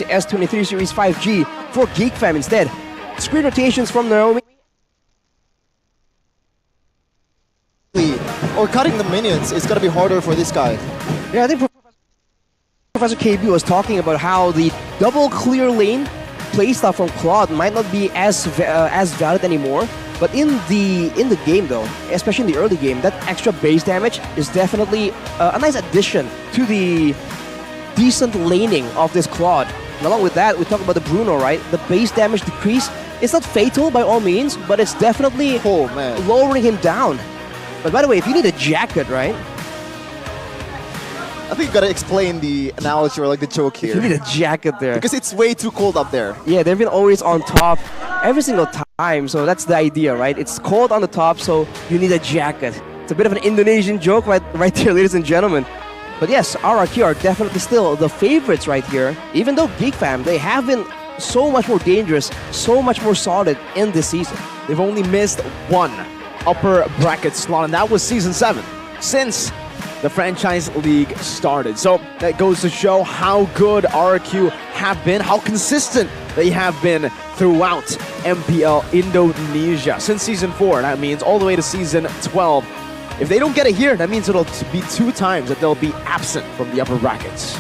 S23 Series 5G for Geek Fam instead. Screen rotations from Naomi. Or cutting the minions is gonna be harder for this guy. Yeah, I think Professor KB was talking about how the double clear lane playstyle from Claude might not be as valid anymore. But in the game though, especially in the early game, that extra base damage is definitely a nice addition to the decent laning of this Claude. And along with that, we talk about the Bruno, right? The base damage decrease, it's not fatal by all means, but it's definitely lowering him down. But by the way, if you need a jacket, right? I think you gotta explain the analogy or like the joke here. You need a jacket there. Because it's way too cold up there. Yeah, they've been always on top every single time, so that's the idea, right? It's cold on the top, so you need a jacket. It's a bit of an Indonesian joke right there, ladies and gentlemen. But yes, RRQ are definitely still the favorites right here. Even though Geek Fam, they have been so much more dangerous, so much more solid in this season. They've only missed one upper bracket slot, and that was Season 7. Since the franchise league started. So that goes to show how good RRQ have been, how consistent they have been throughout MPL Indonesia. Since Season 4, that means all the way to Season 12. If they don't get it here, that means it'll be 2 times that they'll be absent from the upper brackets.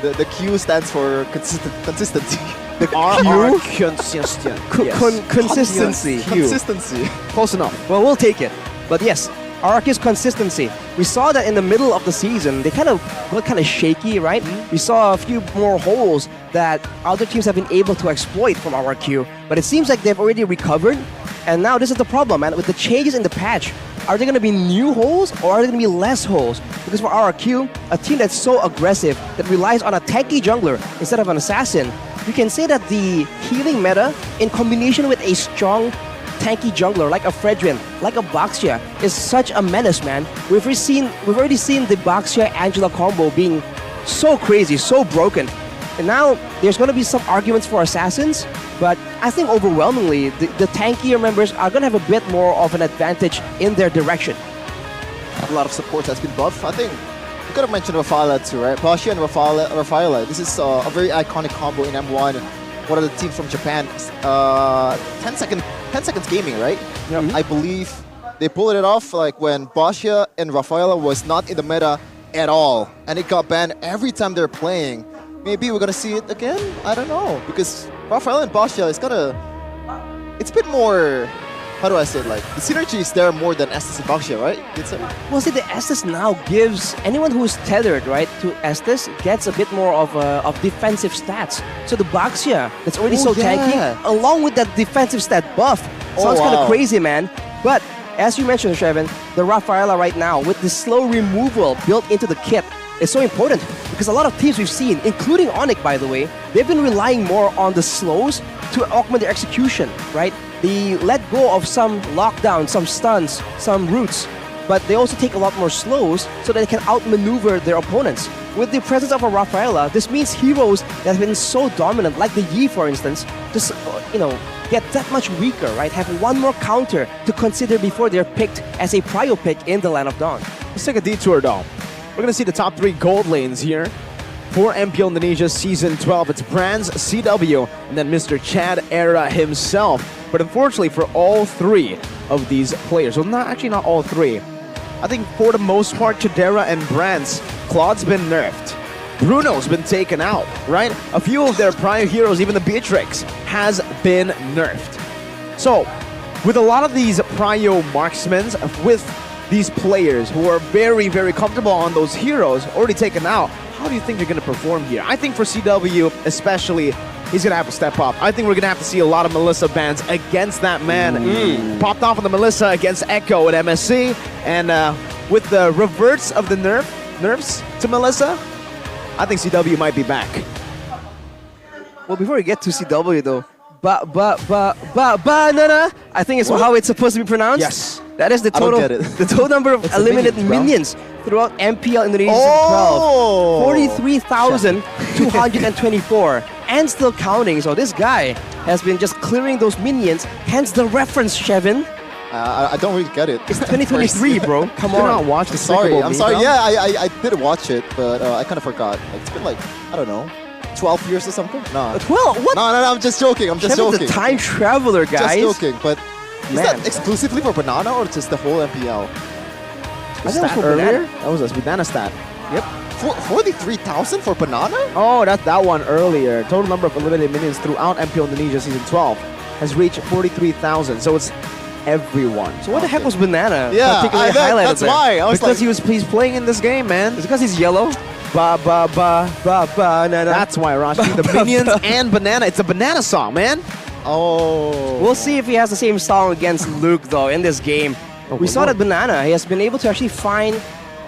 The Q stands for consistency. The RR consistent. Consistency. Consistency. Close enough. Well, we'll take it. But yes, RRQ's consistency. We saw that in the middle of the season, they kind of got kind of shaky, right? We saw a few more holes that other teams have been able to exploit from RRQ, but it seems like they've already recovered. And now this is the problem, man. With the changes in the patch, are there going to be new holes or are there going to be less holes? Because for RRQ, a team that's so aggressive, that relies on a tanky jungler instead of an assassin, we can say that the healing meta, in combination with a strong tanky jungler like a Fredrin, like a Baxia, is such a menace, man. We've already seen the Baxia-Angela combo being so crazy, so broken. And now there's going to be some arguments for assassins, but I think overwhelmingly the tankier members are going to have a bit more of an advantage in their direction. A lot of support has been buffed. I think you could have mentioned Rafaela too, right? Baxia and Rafaela. This is a very iconic combo in M1. One of the teams from Japan. 10 seconds gaming, right? Yep. I believe they pulled it off like when Baxia and Rafaela was not in the meta at all, and it got banned every time they're playing. Maybe we're gonna see it again. I don't know, because Rafaela and Baxia is it's a bit more. How do I say it? Like the synergy is there more than Estes and Baxia, right? Well, see, the Estes now gives anyone who is tethered, right, to Estes gets a bit more of defensive stats. So the Baxia that's already tanky, along with that defensive stat buff, sounds kind of crazy, man. But as you mentioned, Shevin, the Rafaela right now with the slow removal built into the kit is so important because a lot of teams we've seen, including Onyx, by the way, they've been relying more on the slows to augment their execution, right? They let go of some lockdowns, some stuns, some roots, but they also take a lot more slows so that they can outmaneuver their opponents. With the presence of a Rafaela, this means heroes that have been so dominant, like the Yi, for instance, just, get that much weaker, right? Have one more counter to consider before they're picked as a prio pick in the Land of Dawn. Let's take a detour, though. We're going to see the top 3 gold lanes here for MPL Indonesia Season 12. It's Brands, CW, and then Mr. Chad Era himself. But unfortunately for all 3 of these players, well, not all 3. I think for the most part, Chadera and Brands, Claude's been nerfed. Bruno's been taken out, right? A few of their prior heroes, even the Beatrix, has been nerfed. So, with a lot of these prio marksmen, with these players who are very, very comfortable on those heroes already taken out, how do you think they're going to perform here? I think for CW especially, he's going to have to step up. I think we're going to have to see a lot of Melissa bans against that man. Popped off on the Melissa against Echo at MSC, and with the reverse of the nerfs to Melissa, I think CW might be back. Well, before we get to CW though, banana, I think it's how it's supposed to be pronounced. Yes. That is the total number of eliminated minions throughout MPL Indonesia 12. 43,224 and still counting. So this guy has been just clearing those minions, hence the reference, Shevin. I don't really get it. It's 2023, bro. Come on. Not watch the I'm sorry. Yeah, I did watch it, but I kind of forgot. Like, it's been like, I don't know, 12 years or something? No. 12? What? No, I'm just joking. I'm just Kevin's joking. a time traveler, guys. Just joking. But is Man. that exclusively for Banana or just the whole MPL? I think it was Stat for earlier? Banana. That was a banana stat. Yep. 43,000 for Banana? Oh, that's that one earlier. Total number of eliminated minions throughout MPL Indonesia Season 12 has reached 43,000. So it's everyone. So what the heck was Banana? Yeah, particularly I bet highlighted that's there? why. I was Because like, he's playing in this game, man. Is it because he's yellow? Ba ba ba ba banana. That's why, Rashi. The minions and banana. It's a banana song, man. oh. We'll see if he has the same song against Luke, though, in this game. We saw that Banana, he has been able to actually find,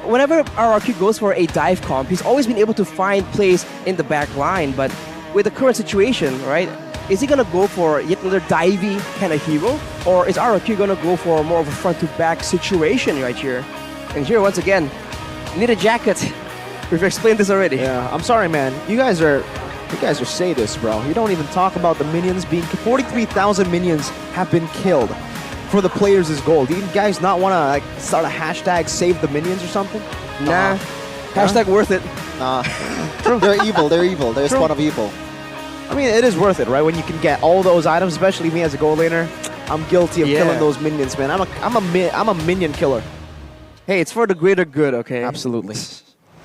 whenever RRQ goes for a dive comp, he's always been able to find plays in the back line. But with the current situation, right, is he going to go for yet another divey kind of hero? Or is RRQ going to go for more of a front-to-back situation right here? And here, once again, need a jacket. We've explained this already. Yeah, I'm sorry, man. You guys are sadists, bro. You don't even talk about the minions being 43,000 minions have been killed for the players' goal. Do you guys not want to like start a hashtag save the minions or something? Nah. Hashtag worth it. They're evil. They're evil. They're spawn of evil. I mean, it is worth it, right? When you can get all those items, especially me as a goal laner. I'm guilty of killing those minions, man. I'm a minion killer. Hey, it's for the greater good, okay? Absolutely.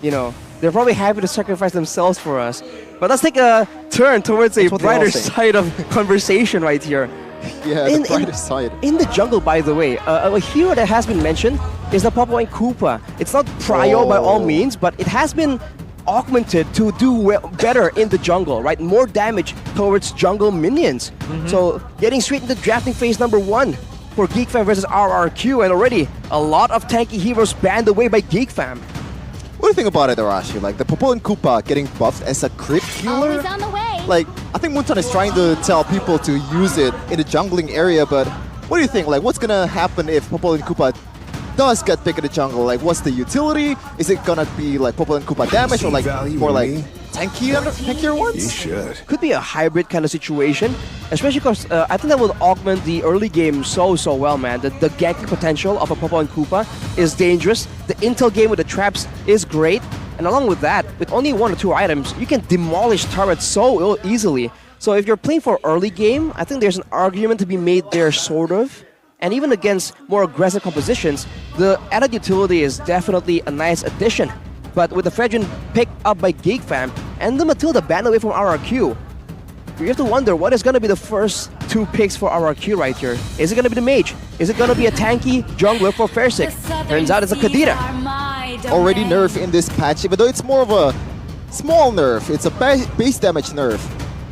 You know, they're probably happy to sacrifice themselves for us. But let's take a turn towards a That's what they all brighter say. side of conversation right here. Yeah, the brighter side. In the jungle, by the way, a hero that has been mentioned is the Popo and Koopa. It's not prio by all means, but it has been augmented to do better in the jungle, right? More damage towards jungle minions. So getting straight into drafting phase number 1 for GeekFam versus RRQ, and already a lot of tanky heroes banned away by GeekFam. What do you think about it, Arashi? Like the Popo and Koopa getting buffed as a crit healer? Always on the way. Like, I think Moonton is trying to tell people to use it in the jungling area, but what do you think? Like, what's gonna happen if Popo and Koopa does get picked in the jungle? Like, what's the utility? Is it gonna be like Popo and Koopa damage or like more like tankier ones? You should. Could be a hybrid kind of situation, especially because I think that will augment the early game so well, man. The ganking potential of a Popo and Koopa is dangerous. The intel game with the traps is great. And along with that, with only 1 or 2 items, you can demolish turrets so easily. So if you're playing for early game, I think there's an argument to be made there, sort of. And even against more aggressive compositions, the added utility is definitely a nice addition. But with the Fredrin picked up by GeekFam and the Matilda banned away from RRQ, you have to wonder what is going to be the first 2 picks for RRQ right here. Is it going to be the Mage? Is it going to be a tanky jungler for Fairsick? Turns out it's a Kadira. Already nerf in this patch, even though it's more of a small nerf. It's a base damage nerf.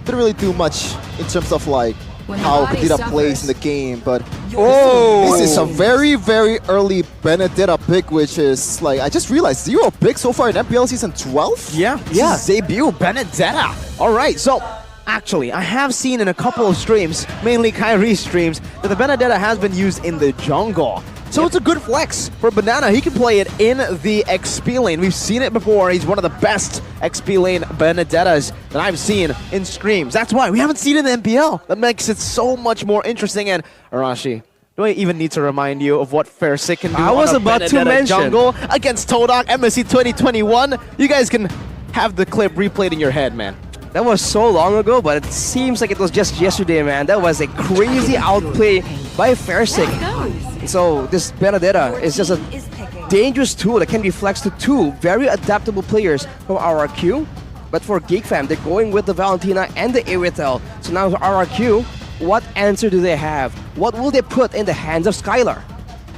Didn't really do much in terms of like how Kadira plays in the game, but this is a very early Benedetta pick, which is like, I just realized 0 picks so far in MPL Season 12? Yeah. Debut, Benedetta. All right, so actually, I have seen in a couple of streams, mainly Kyrie's streams, that the Benedetta has been used in the jungle. So it's a good flex for Banana. He can play it in the XP lane. We've seen it before. He's one of the best XP lane Benedettas that I've seen in streams. That's why we haven't seen it in the MPL. That makes it so much more interesting. And Arashi, do I even need to remind you of what Fairsick can do I was on a about to Benedetta mention. jungle against Todok MSC 2021? You guys can have the clip replayed in your head, man. That was so long ago, but it seems like it was just yesterday, man. That was a crazy outplay by Fairsick. So this Benedetta is just a dangerous tool that can be flexed to 2 very adaptable players from RRQ. But for GeekFam, they're going with the Valentina and the Irithel. So now for RRQ, what answer do they have? What will they put in the hands of Skylar?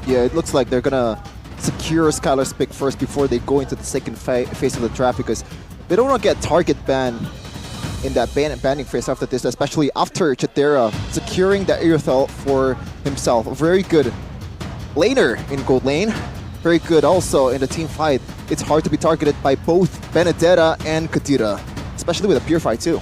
Yeah, it looks like they're gonna secure Skylar's pick first before they go into the second phase of the draft, because they don't want to get target ban in that banning phase after this, especially after Chitera securing the Irithel for himself. A very good laner in gold lane. Very good also in the team fight. It's hard to be targeted by both Benedetta and Kadira, especially with a Purify too.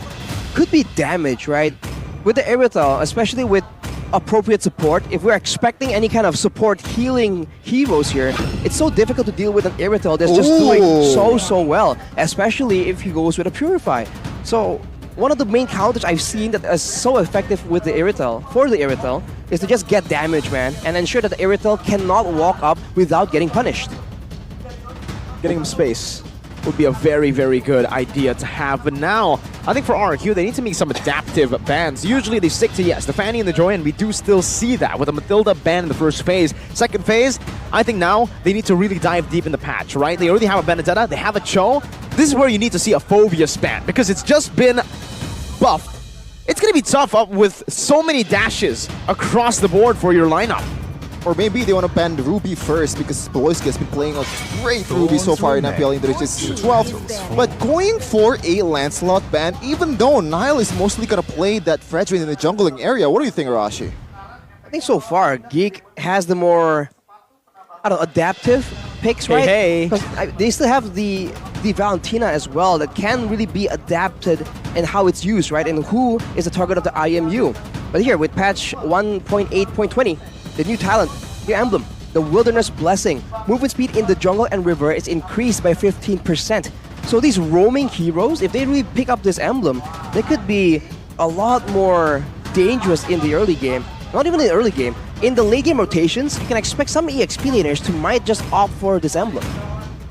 Could be damage, right? With the Irithel, especially with appropriate support, if we're expecting any kind of support healing heroes here, it's so difficult to deal with an Irithel that's just doing so well, especially if he goes with a Purify. So one of the main counters I've seen that is so effective with the Irithel, for the Irithel, is to just get damage, man, and ensure that the Irithel cannot walk up without getting punished. Getting him space. would be a very, very good idea to have. But now, I think for RRQ, they need to make some adaptive bans. Usually they stick to, yes, the Fanny and the Joy, and we do still see that with a Matilda ban in the first phase. Second phase, I think now they need to really dive deep in the patch, right? They already have a Benedetta, they have a Cho. This is where you need to see a Phobius ban, because it's just been buffed. It's going to be tough up with so many dashes across the board for your lineup. Or maybe they want to ban Ruby first because Spolowski has been playing a great Ruby so far in MPL Indonesia's 12th. But going for a Lancelot ban, even though Nile is mostly going to play that Fredrin in the jungling area. What do you think, Arashi? I think so far, Geek has the more, I don't know, adaptive picks, right? Hey. Because they still have the Valentina as well that can really be adapted in how it's used, right? And who is the target of the IMU. But here, with patch 1.8.20, the new talent, new emblem, the Wilderness Blessing, movement speed in the jungle and river is increased by 15%. So these roaming heroes, if they really pick up this emblem, they could be a lot more dangerous in the early game. Not even in the early game. In the late game rotations, you can expect some EXP laners to might just opt for this emblem.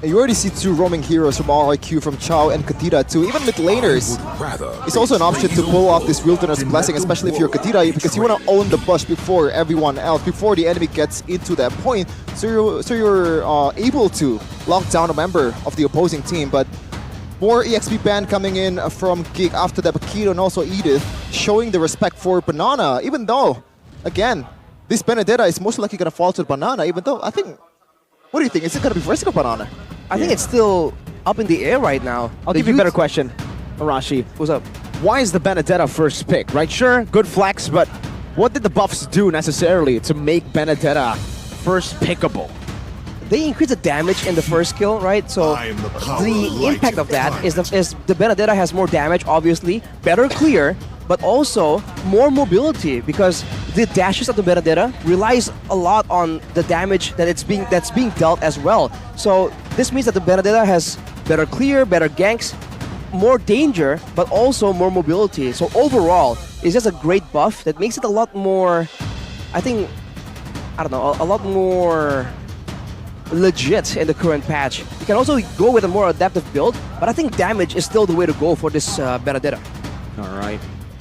And you already see two roaming heroes from RRQ, from Chao and Katira too. Even mid laners, it's also an option to pull off this Wilderness Blessing, especially if you're Katira, because you want to own the bush before everyone else, before the enemy gets into that point. So you're able to lock down a member of the opposing team. But more EXP ban coming in from Geek after that, Bakito and also Edith, showing the respect for Banana, even though, again, this Benedetta is most likely going to fall to Banana, even though I think... What do you think? Is it going to be Fresco Banana? I think it's still up in the air right now. I'll give you a better question, Arashi. What's up? Why is the Benedetta first pick, right? Sure, good flex, but what did the buffs do necessarily to make Benedetta first pickable? They increase the damage in the first kill, right? So the impact of that is the Benedetta has more damage, obviously, better clear, but also more mobility because the dashes of the Benedetta relies a lot on the damage that's being dealt as well. So this means that the Benedetta has better clear, better ganks, more danger, but also more mobility. So overall, it's just a great buff that makes it a lot more, I think, I don't know, a lot more legit in the current patch. You can also go with a more adaptive build, but I think damage is still the way to go for this Benedetta. All right.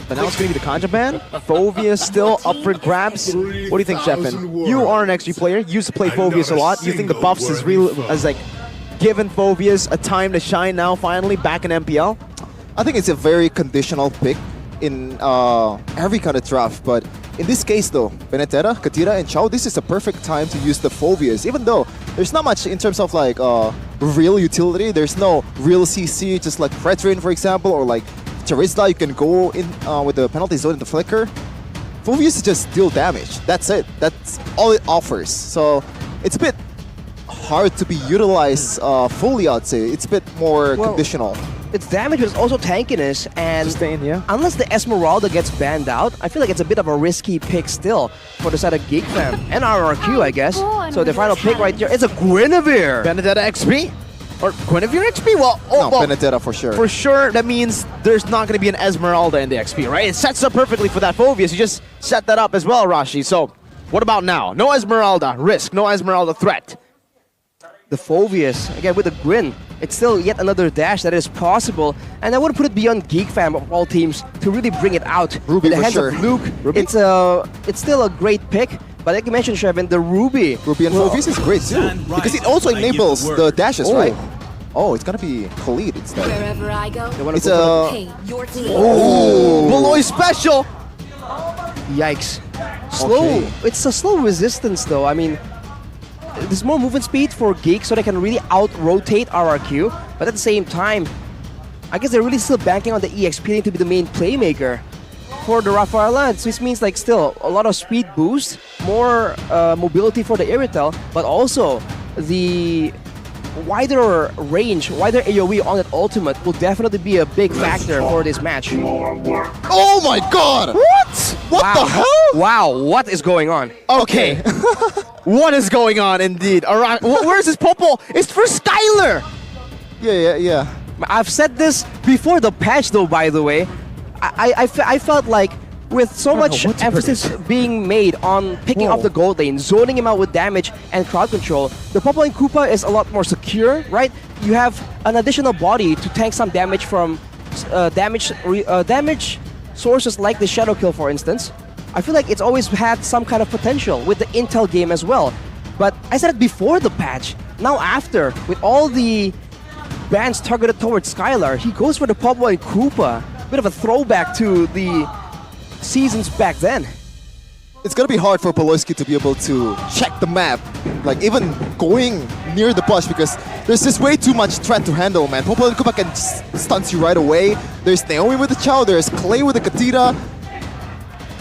But now it's going to be the Kanja ban. Phobius still up for grabs. What do you think, Sheffin? You are an XG player. You used to play Phobius a lot. You think the buffs is real, as like given Phobius a time to shine now finally back in MPL? I think it's a very conditional pick in every kind of draft, but in this case though, Benedetta, Katira, and Chao, this is a perfect time to use the Phobius, even though there's not much in terms of like real utility. There's no real CC, just like Fredrin, for example, or like Charizla, you can go in with the penalty zone in the flicker. Phobius is just deal damage. That's it. That's all it offers. So it's a bit hard to be utilized fully, I'd say. It's a bit more conditional. Its damage is also tankiness, and Sustain, yeah. Unless the Esmeralda gets banned out, I feel like it's a bit of a risky pick still for the side of Geek Fam and RRQ, I guess. So the final pick right here is a Guinevere. Benedetta XP? Or Guinevere XP? Well, No, Benedetta for sure. For sure, that means there's not going to be an Esmeralda in the XP, right? It sets up perfectly for that Phobius. You just set that up as well, Rashi. So, what about now? No Esmeralda risk, no Esmeralda threat. The Phobius, again with a grin, it's still yet another dash that is possible, and I wouldn't put it beyond Geek Fam of all teams to really bring it out. Ruby in the for hands sure. of Luke, Ruby? it's still a great pick, but like you mentioned, Shevin, the Ruby. Ruby and Phobius is great too, because it also enables the dashes, right? Oh, it's gonna be Khalid instead. Wherever I go, It's a... hey, your team. Oh, Beloy special! Yikes. Slow. Okay. It's a slow resistance though. I mean, there's more movement speed for Geek, so they can really out-rotate RRQ, but at the same time, I guess they're really still banking on the EXP to be the main playmaker for the Rafaela. So this means like still a lot of speed boost, more mobility for the Iritel, but also the wider range, wider AoE on that ultimate will definitely be a big factor for this match. Oh my god! What? What Wow. the hell? Wow, what is going on? Okay. What is going on indeed? Where's this Popo? It's for Skylar! Yeah. I've said this before the patch though, by the way. I felt like with so much what to emphasis being made on picking up the gold lane, zoning him out with damage and crowd control, the Popo and Koopa is a lot more secure, right? you have an additional body to tank some damage from damage sources like the Shadow Kill, for instance. I feel like it's always had some kind of potential with the Intel game as well. But I said it before the patch. Now after, with all the bans targeted towards Skylar, he goes for the Pablo and Koopa. Bit of a throwback to the seasons back then. It's gonna be hard for Poloski to be able to check the map, like even going near the bush, because there's just way too much threat to handle, man. Popo and Koopa can just stunt you right away. There's Naomi with the Chow, there's Clay with the Katira.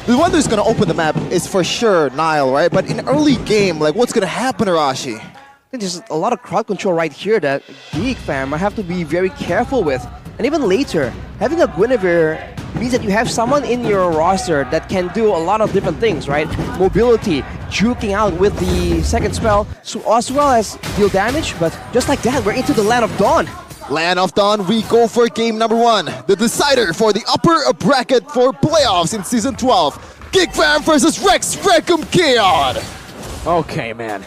The one who's gonna open the map is for sure Nile, right? But in early game, like what's gonna happen, Arashi? I think there's a lot of crowd control right here that Geek fam might have to be very careful with. And even later, having a Guinevere means that you have someone in your roster that can do a lot of different things, right? Mobility, juking out with the second spell, so as well as deal damage. But just like that, we're into the Land of Dawn. Land of Dawn, we go for game number 1. The decider for the upper bracket for playoffs in Season 12. Geek Fam versus Rex Recum Chaos. Okay, man.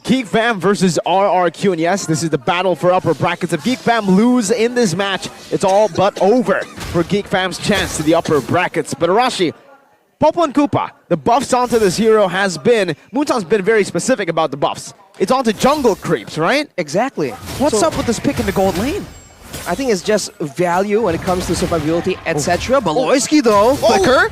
Geek Fam versus RRQ, and yes, this is the battle for upper brackets. If Geek Fam lose in this match, it's all but over for Geek Fam's chance to the upper brackets. But Arashi, Popo and Koopa, the buffs onto this hero has been, Moonton's been very specific about the buffs. It's onto jungle creeps, right? Exactly. What's up with this pick in the gold lane? I think it's just value when it comes to survivability, etc. Baloyski though. Flicker?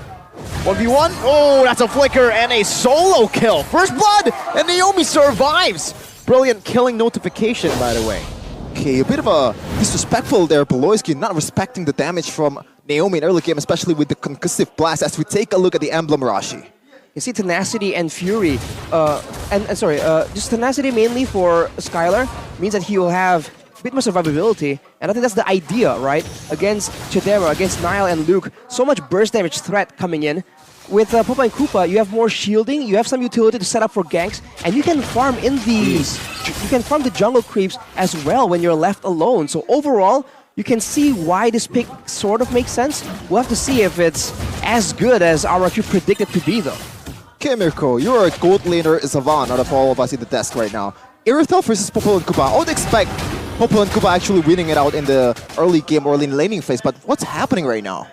1v1. Oh, that's a flicker and a solo kill. First blood, and Naomi survives. Brilliant killing notification, by the way. Okay, a bit of a disrespectful there, Poloski, not respecting the damage from Naomi in early game, especially with the concussive blast, as we take a look at the emblem, Rashi. You see Tenacity and Fury, just Tenacity mainly for Skylar means that he will have a bit more survivability, and I think that's the idea, right? Against Chidera, against Nile and Luke, so much burst damage threat coming in. With Popo and Koopa, you have more shielding, you have some utility to set up for ganks, and you can farm the jungle creeps as well when you're left alone. So overall, you can see why this pick sort of makes sense. We'll have to see if it's as good as RRQ predicted to be, though. Okay, Mirko, you're a gold laner savant out of all of us in the desk right now. Irithel versus Popo and Koopa. I would expect Popo and Koopa actually winning it out in the early game or in laning phase, but what's happening right now?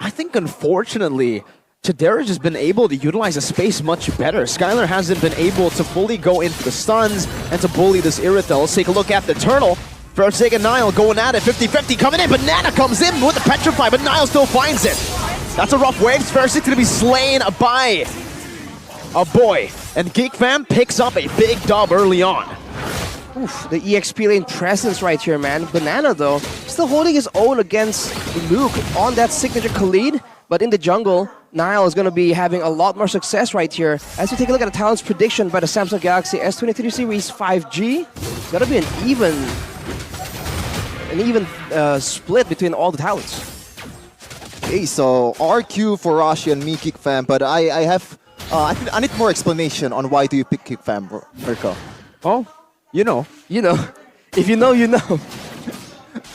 I think, unfortunately, Chidera's just been able to utilize the space much better. Skylar hasn't been able to fully go into the stuns and to bully this Irithel. Let's take a look at the Turtle. First and Nile going at it, 50-50 coming in. Banana comes in with the Petrify, but Nile still finds it. That's a rough wave. First going to be slain by a boy. And Geek Fam picks up a big dub early on. Oof, the EXP lane presence right here, man. Banana, though, still holding his own against Luke on that signature Khalid. But in the jungle, Nile is going to be having a lot more success right here. As we take a look at the talent's prediction by the Samsung Galaxy S23 Series 5G, it's going to be an even split between all the talents. Okay, so RQ for Rashi and me, Geek Fam, but I need more explanation on why do you pick Geek Fam, Mirko. Oh, you know. You know. If you know, you know.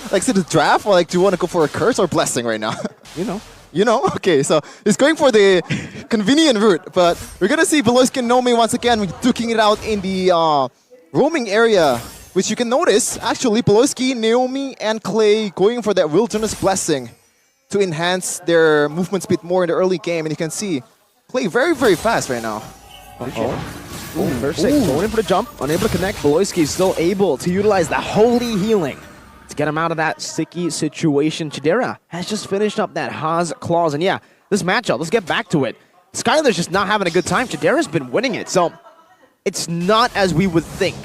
Like, is it a draft, or like, do you want to go for a curse or blessing right now? You know. You know? Okay, so he's going for the convenient route, but we're gonna see Beloyski and Nomi once again duking it out in the roaming area, which you can notice, actually, Beloyski, Naomi, and Clay going for that Wilderness Blessing to enhance their movement speed more in the early game, and you can see Clay very, very fast right now. First going in for the jump, unable to connect. Beloyski is still able to utilize the Holy Healing to get him out of that sticky situation. Chidera has just finished up that Haas Claws. And yeah, this matchup, let's get back to it. Skylar's just not having a good time. Chidera's been winning it. So it's not as we would think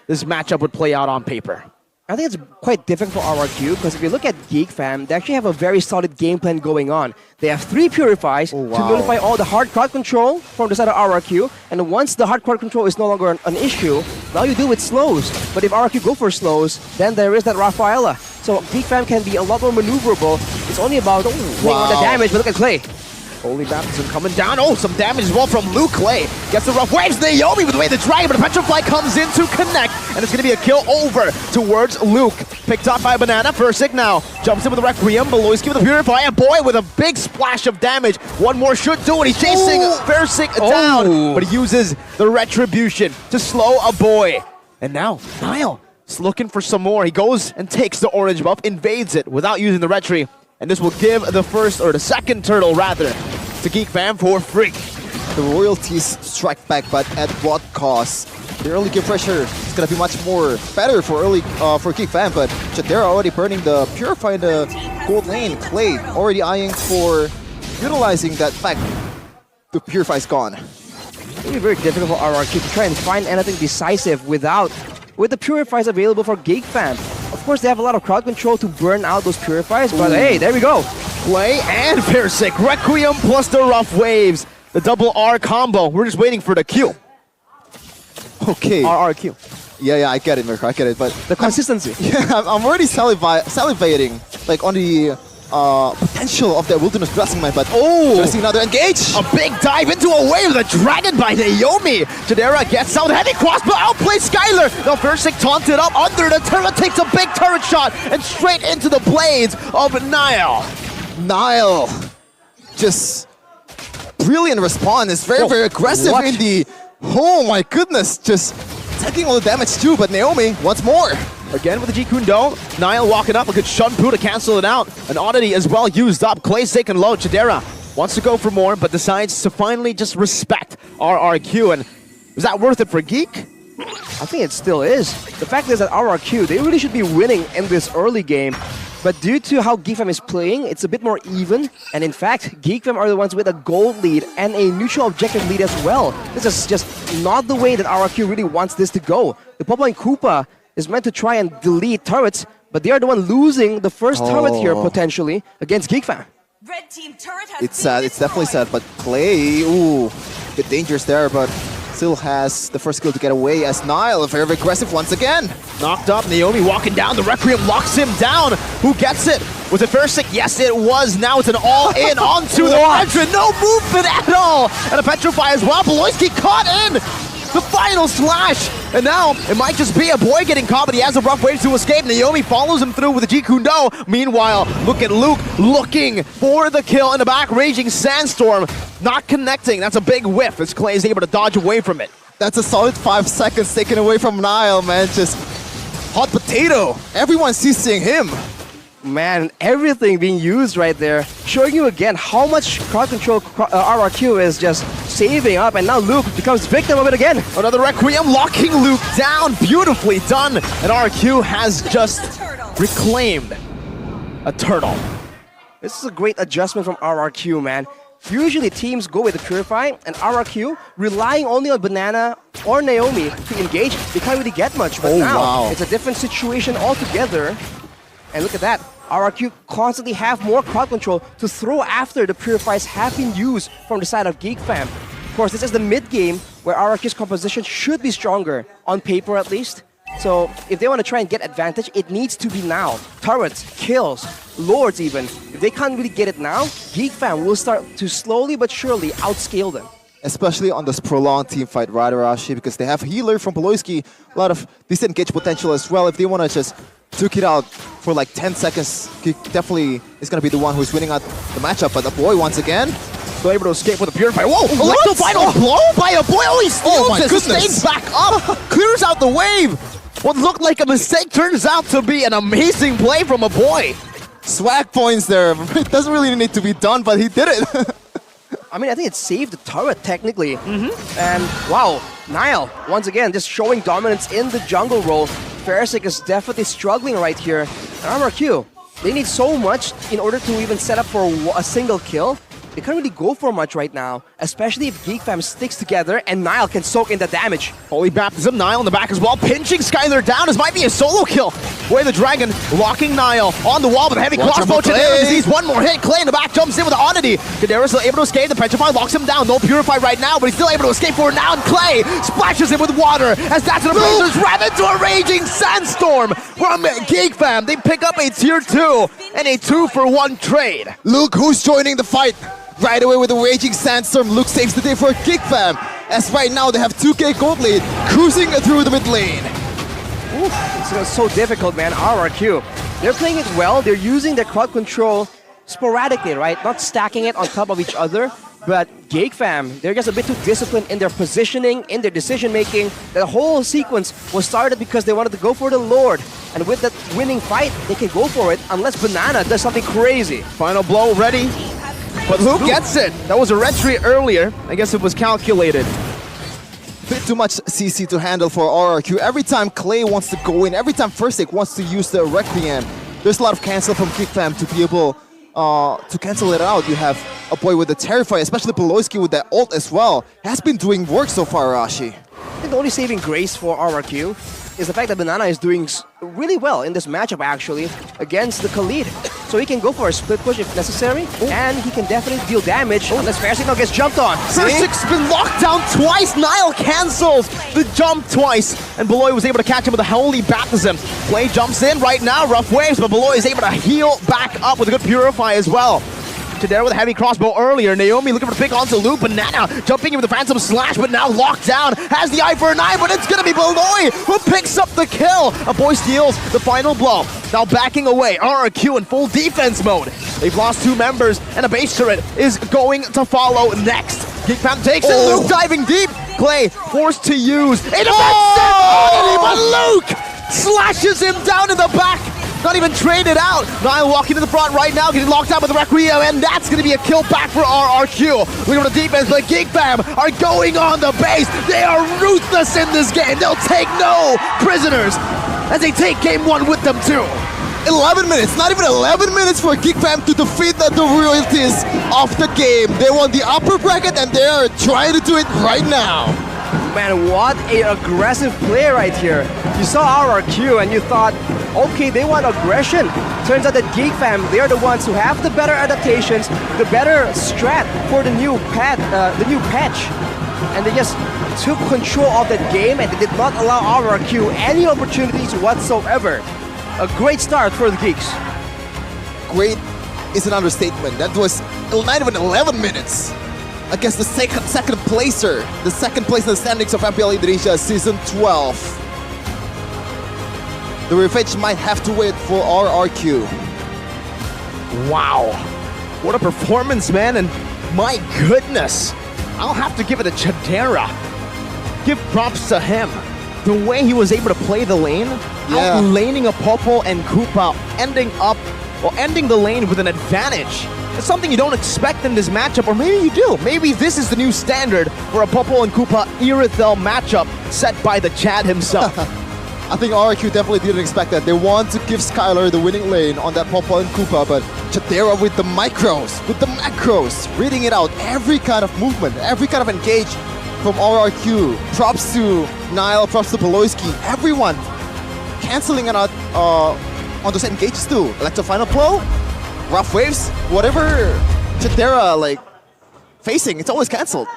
this matchup would play out on paper. I think it's quite difficult for RRQ, because if you look at Geek Fam, they actually have a very solid game plan going on. They have 3 Purifies to nullify all the hard crowd control from the side of RRQ, and once the hard crowd control is no longer an issue, now you deal with slows. But if RRQ go for slows, then there is that Rafaela. So Geek Fam can be a lot more maneuverable. It's only about playing on the damage, but look at Clay. Holy Baptism coming down. Oh, some damage as well from Luke. Clay gets the rough waves. Naomi with the way the dragon, but the Petrify comes in to connect, and it's going to be a kill over towards Luke. Picked up by Banana. Versick now jumps in with the Requiem. Beloyski with the Purify, and boy with a big splash of damage. One more should do it. He's chasing Versick down, but he uses the Retribution to slow a boy. And now, Nile He's looking for some more. He goes and takes the orange buff, invades it without using the red tree. And this will give the first, or the second turtle rather, to Geek Fam for free. The royalties strike back, but at what cost? The early game pressure is gonna be much more better for Geek Fam, but Chadera already burning the Purify in the gold lane. Clay already eyeing for utilizing that fact. The Purify is gone. It'll be very difficult for RRQ to try and find anything decisive with the Purifies available for Geek Fam. Of course, they have a lot of crowd control to burn out those Purifies, but hey, there we go. Clay and Versick, Requiem plus the Rough Waves. The double R combo. We're just waiting for the Q. Okay. RRQ. Yeah, I get it, Mirko, I get it, but The consistency. yeah, I'm already salivating like on the potential of that Wilderness Blessing Man, but just another engage. A big dive into a wave, the dragon by Naomi. Chadera gets out, heavy crossbow, outplays Skylar. Now Versick taunted up under the turret, takes a big turret shot and straight into the blades of Nile. Nile, just brilliant response. It's very aggressive what? in the. Oh my goodness, just taking all the damage too. But Naomi wants more. Again with the G Kundo, Nile walking up, a good Shunpu to cancel it out. An oddity as well used up. Clay's taken low. Chadera wants to go for more, but decides to finally just respect RRQ. And was that worth it for Geek? I think it still is. The fact is that RRQ, they really should be winning in this early game. But due to how Geek Fam is playing, it's a bit more even. And in fact, Geek Fam are the ones with a gold lead and a neutral objective lead as well. This is just not the way that RRQ really wants this to go. The Popo and Koopa is meant to try and delete turrets, but they are the one losing the first turret here potentially against Geek Fam. Red team turret has It's sad. It's definitely sad. But Clay, ooh, a bit dangerous there, but still has the first skill to get away as Nile, very aggressive once again. Knocked up, Naomi walking down, the Requiem locks him down. Who gets it? Was it Versick? Yes, it was. Now it's an all-in onto the Petra. No movement at all. And a Petrify as well. Beloyski caught in. The final slash. And now it might just be a boy getting caught, but he has a rough way to escape. Naomi follows him through with a G Kundo. Meanwhile, look at Luke looking for the kill in the back. Raging Sandstorm not connecting. That's a big whiff as Clay is able to dodge away from it. That's a solid 5 seconds taken away from Nile, man. Just hot potato. Everyone's seeing him. Man, everything being used right there, showing you again how much crowd control RRQ is just saving up, and now Luke becomes victim of it again. Another Requiem locking Luke down. Beautifully done. And RQ has just reclaimed a turtle. This is a great adjustment from RRQ, man. Usually teams go with the Purify, and RRQ, relying only on Banana or Naomi to engage, they can't really get much. But now, it's a different situation altogether. And look at that. RRQ constantly have more crowd control to throw after the Purifies have been used from the side of Geek Fam. Of course, this is the mid-game where RRQ's composition should be stronger, on paper at least. So if they want to try and get advantage, it needs to be now. Turrets, kills, lords even. If they can't really get it now, Geek Fam will start to slowly but surely outscale them. Especially on this prolonged team fight, right, Arashi, because they have healer from Beloyski, a lot of disengage potential as well. If they want to just took it out for like 10 seconds, Geek definitely is going to be the one who's winning out the matchup. But the boy, once again, still able to escape with a Purify. Whoa! Electro final blow by a boy! Oh, he steals it! Sustains back up! Clears out the wave! What looked like a mistake turns out to be an amazing play from a boy. swag points there. It doesn't really need to be done, but he did it. I mean, I think it saved the turret, technically. And, wow, Nile, once again, just showing dominance in the jungle role. Versick is definitely struggling right here. And RRQ, they need so much in order to even set up for a single kill. They can't really go for much right now, especially if Geek Fam sticks together and Nile can soak in the damage. Holy Baptism, Nile in the back as well, pinching Skylar down. This might be a solo kill. Boy the Dragon locking Nile on the wall with a heavy crossbow. Chadera sees one more hit. Clay in the back jumps in with the oddity. Chadera still able to escape. The Petrify locks him down. No Purify right now, but he's still able to escape for now. And Clay splashes him with water as that's an Blazers ram into a Raging Sandstorm from Geek Fam. They pick up a tier 2 and a 2-for-1 trade. Luke, who's joining the fight? Right away with the Raging Sandstorm, Luke saves the day for Geek Fam, as right now they have 2k gold lead, cruising through the mid lane. Oof, it's so difficult, man. RRQ, they're playing it well. They're using their crowd control sporadically, right? Not stacking it on top of each other. But Geek Fam, they're just a bit too disciplined in their positioning, in their decision making. The whole sequence was started because they wanted to go for the Lord. And with that winning fight, they can go for it unless Banana does something crazy. Final blow ready. But Luke gets it. That was a red tree earlier. I guess it was calculated. Bit too much CC to handle for RRQ. Every time Clay wants to go in, every time First Take wants to use the Requiem, there's a lot of cancel from Geek Fam to be able to cancel it out. You have a boy with the Terrify, especially Beloyski with that ult as well. Has been doing work so far, Arashi. I think the only saving grace for RRQ is the fact that Banana is doing really well in this matchup actually against the Khalid. So he can go for a split push if necessary, and he can definitely deal damage unless Fair Signal gets jumped on. First Six been locked down twice. Nile cancels the jump twice, and Beloy was able to catch him with a Holy Baptism. Play jumps in right now, rough waves, but Beloy is able to heal back up with a good Purify as well. Tadera with a heavy crossbow earlier. Naomi looking for the pick onto Luke. Banana jumping in with the Phantom Slash, but now locked down. Has the eye for an eye, but it's going to be Beloy who picks up the kill. A boy steals the final blow. Now backing away. RRQ in full defense mode. They've lost 2 members, and a base turret is going to follow next. Geek Fam takes it. Luke diving deep. Clay forced to use a defensive oddity, but Luke slashes him down in the back. Not even traded out. Nile walking to the front right now, getting locked out with the Requiem, and that's going to be a kill back for RRQ. Looking for the defense, but Geek Fam are going on the base. They are ruthless in this game. They'll take no prisoners as they take game 1 with them too. 11 minutes, not even 11 minutes for Geek Fam to defeat the royalties of the game. They won the upper bracket and they are trying to do it right now. Man, what a aggressive play right here. You saw RRQ and you thought, okay, they want aggression. Turns out that Geek Fam, they're the ones who have the better adaptations, the better strat for the new patch, and they just took control of that game and they did not allow RRQ any opportunities whatsoever. A great start for the Geeks. Great is an understatement. That was not even 11 minutes against the second placer, the second place in the standings of MPL Indonesia Season 12. The revenge might have to wait for RRQ. Wow. What a performance, man, and my goodness. I'll have to give it to Chadera. Give props to him. The way he was able to play the lane, out-laning a Popo and Koopa, ending the lane with an advantage. It's something you don't expect in this matchup, or maybe you do. Maybe this is the new standard for a Popo and Koopa Irithel matchup set by the Chad himself. I think RRQ definitely didn't expect that. They want to give Skylar the winning lane on that Popo and Koopa, but Chadera with the macros, reading it out, every kind of movement, every kind of engage from RRQ. Props to Nile, props to Beloyski, everyone canceling it out on those engages too. Like the final blow, rough waves, whatever Chadera like facing, it's always cancelled.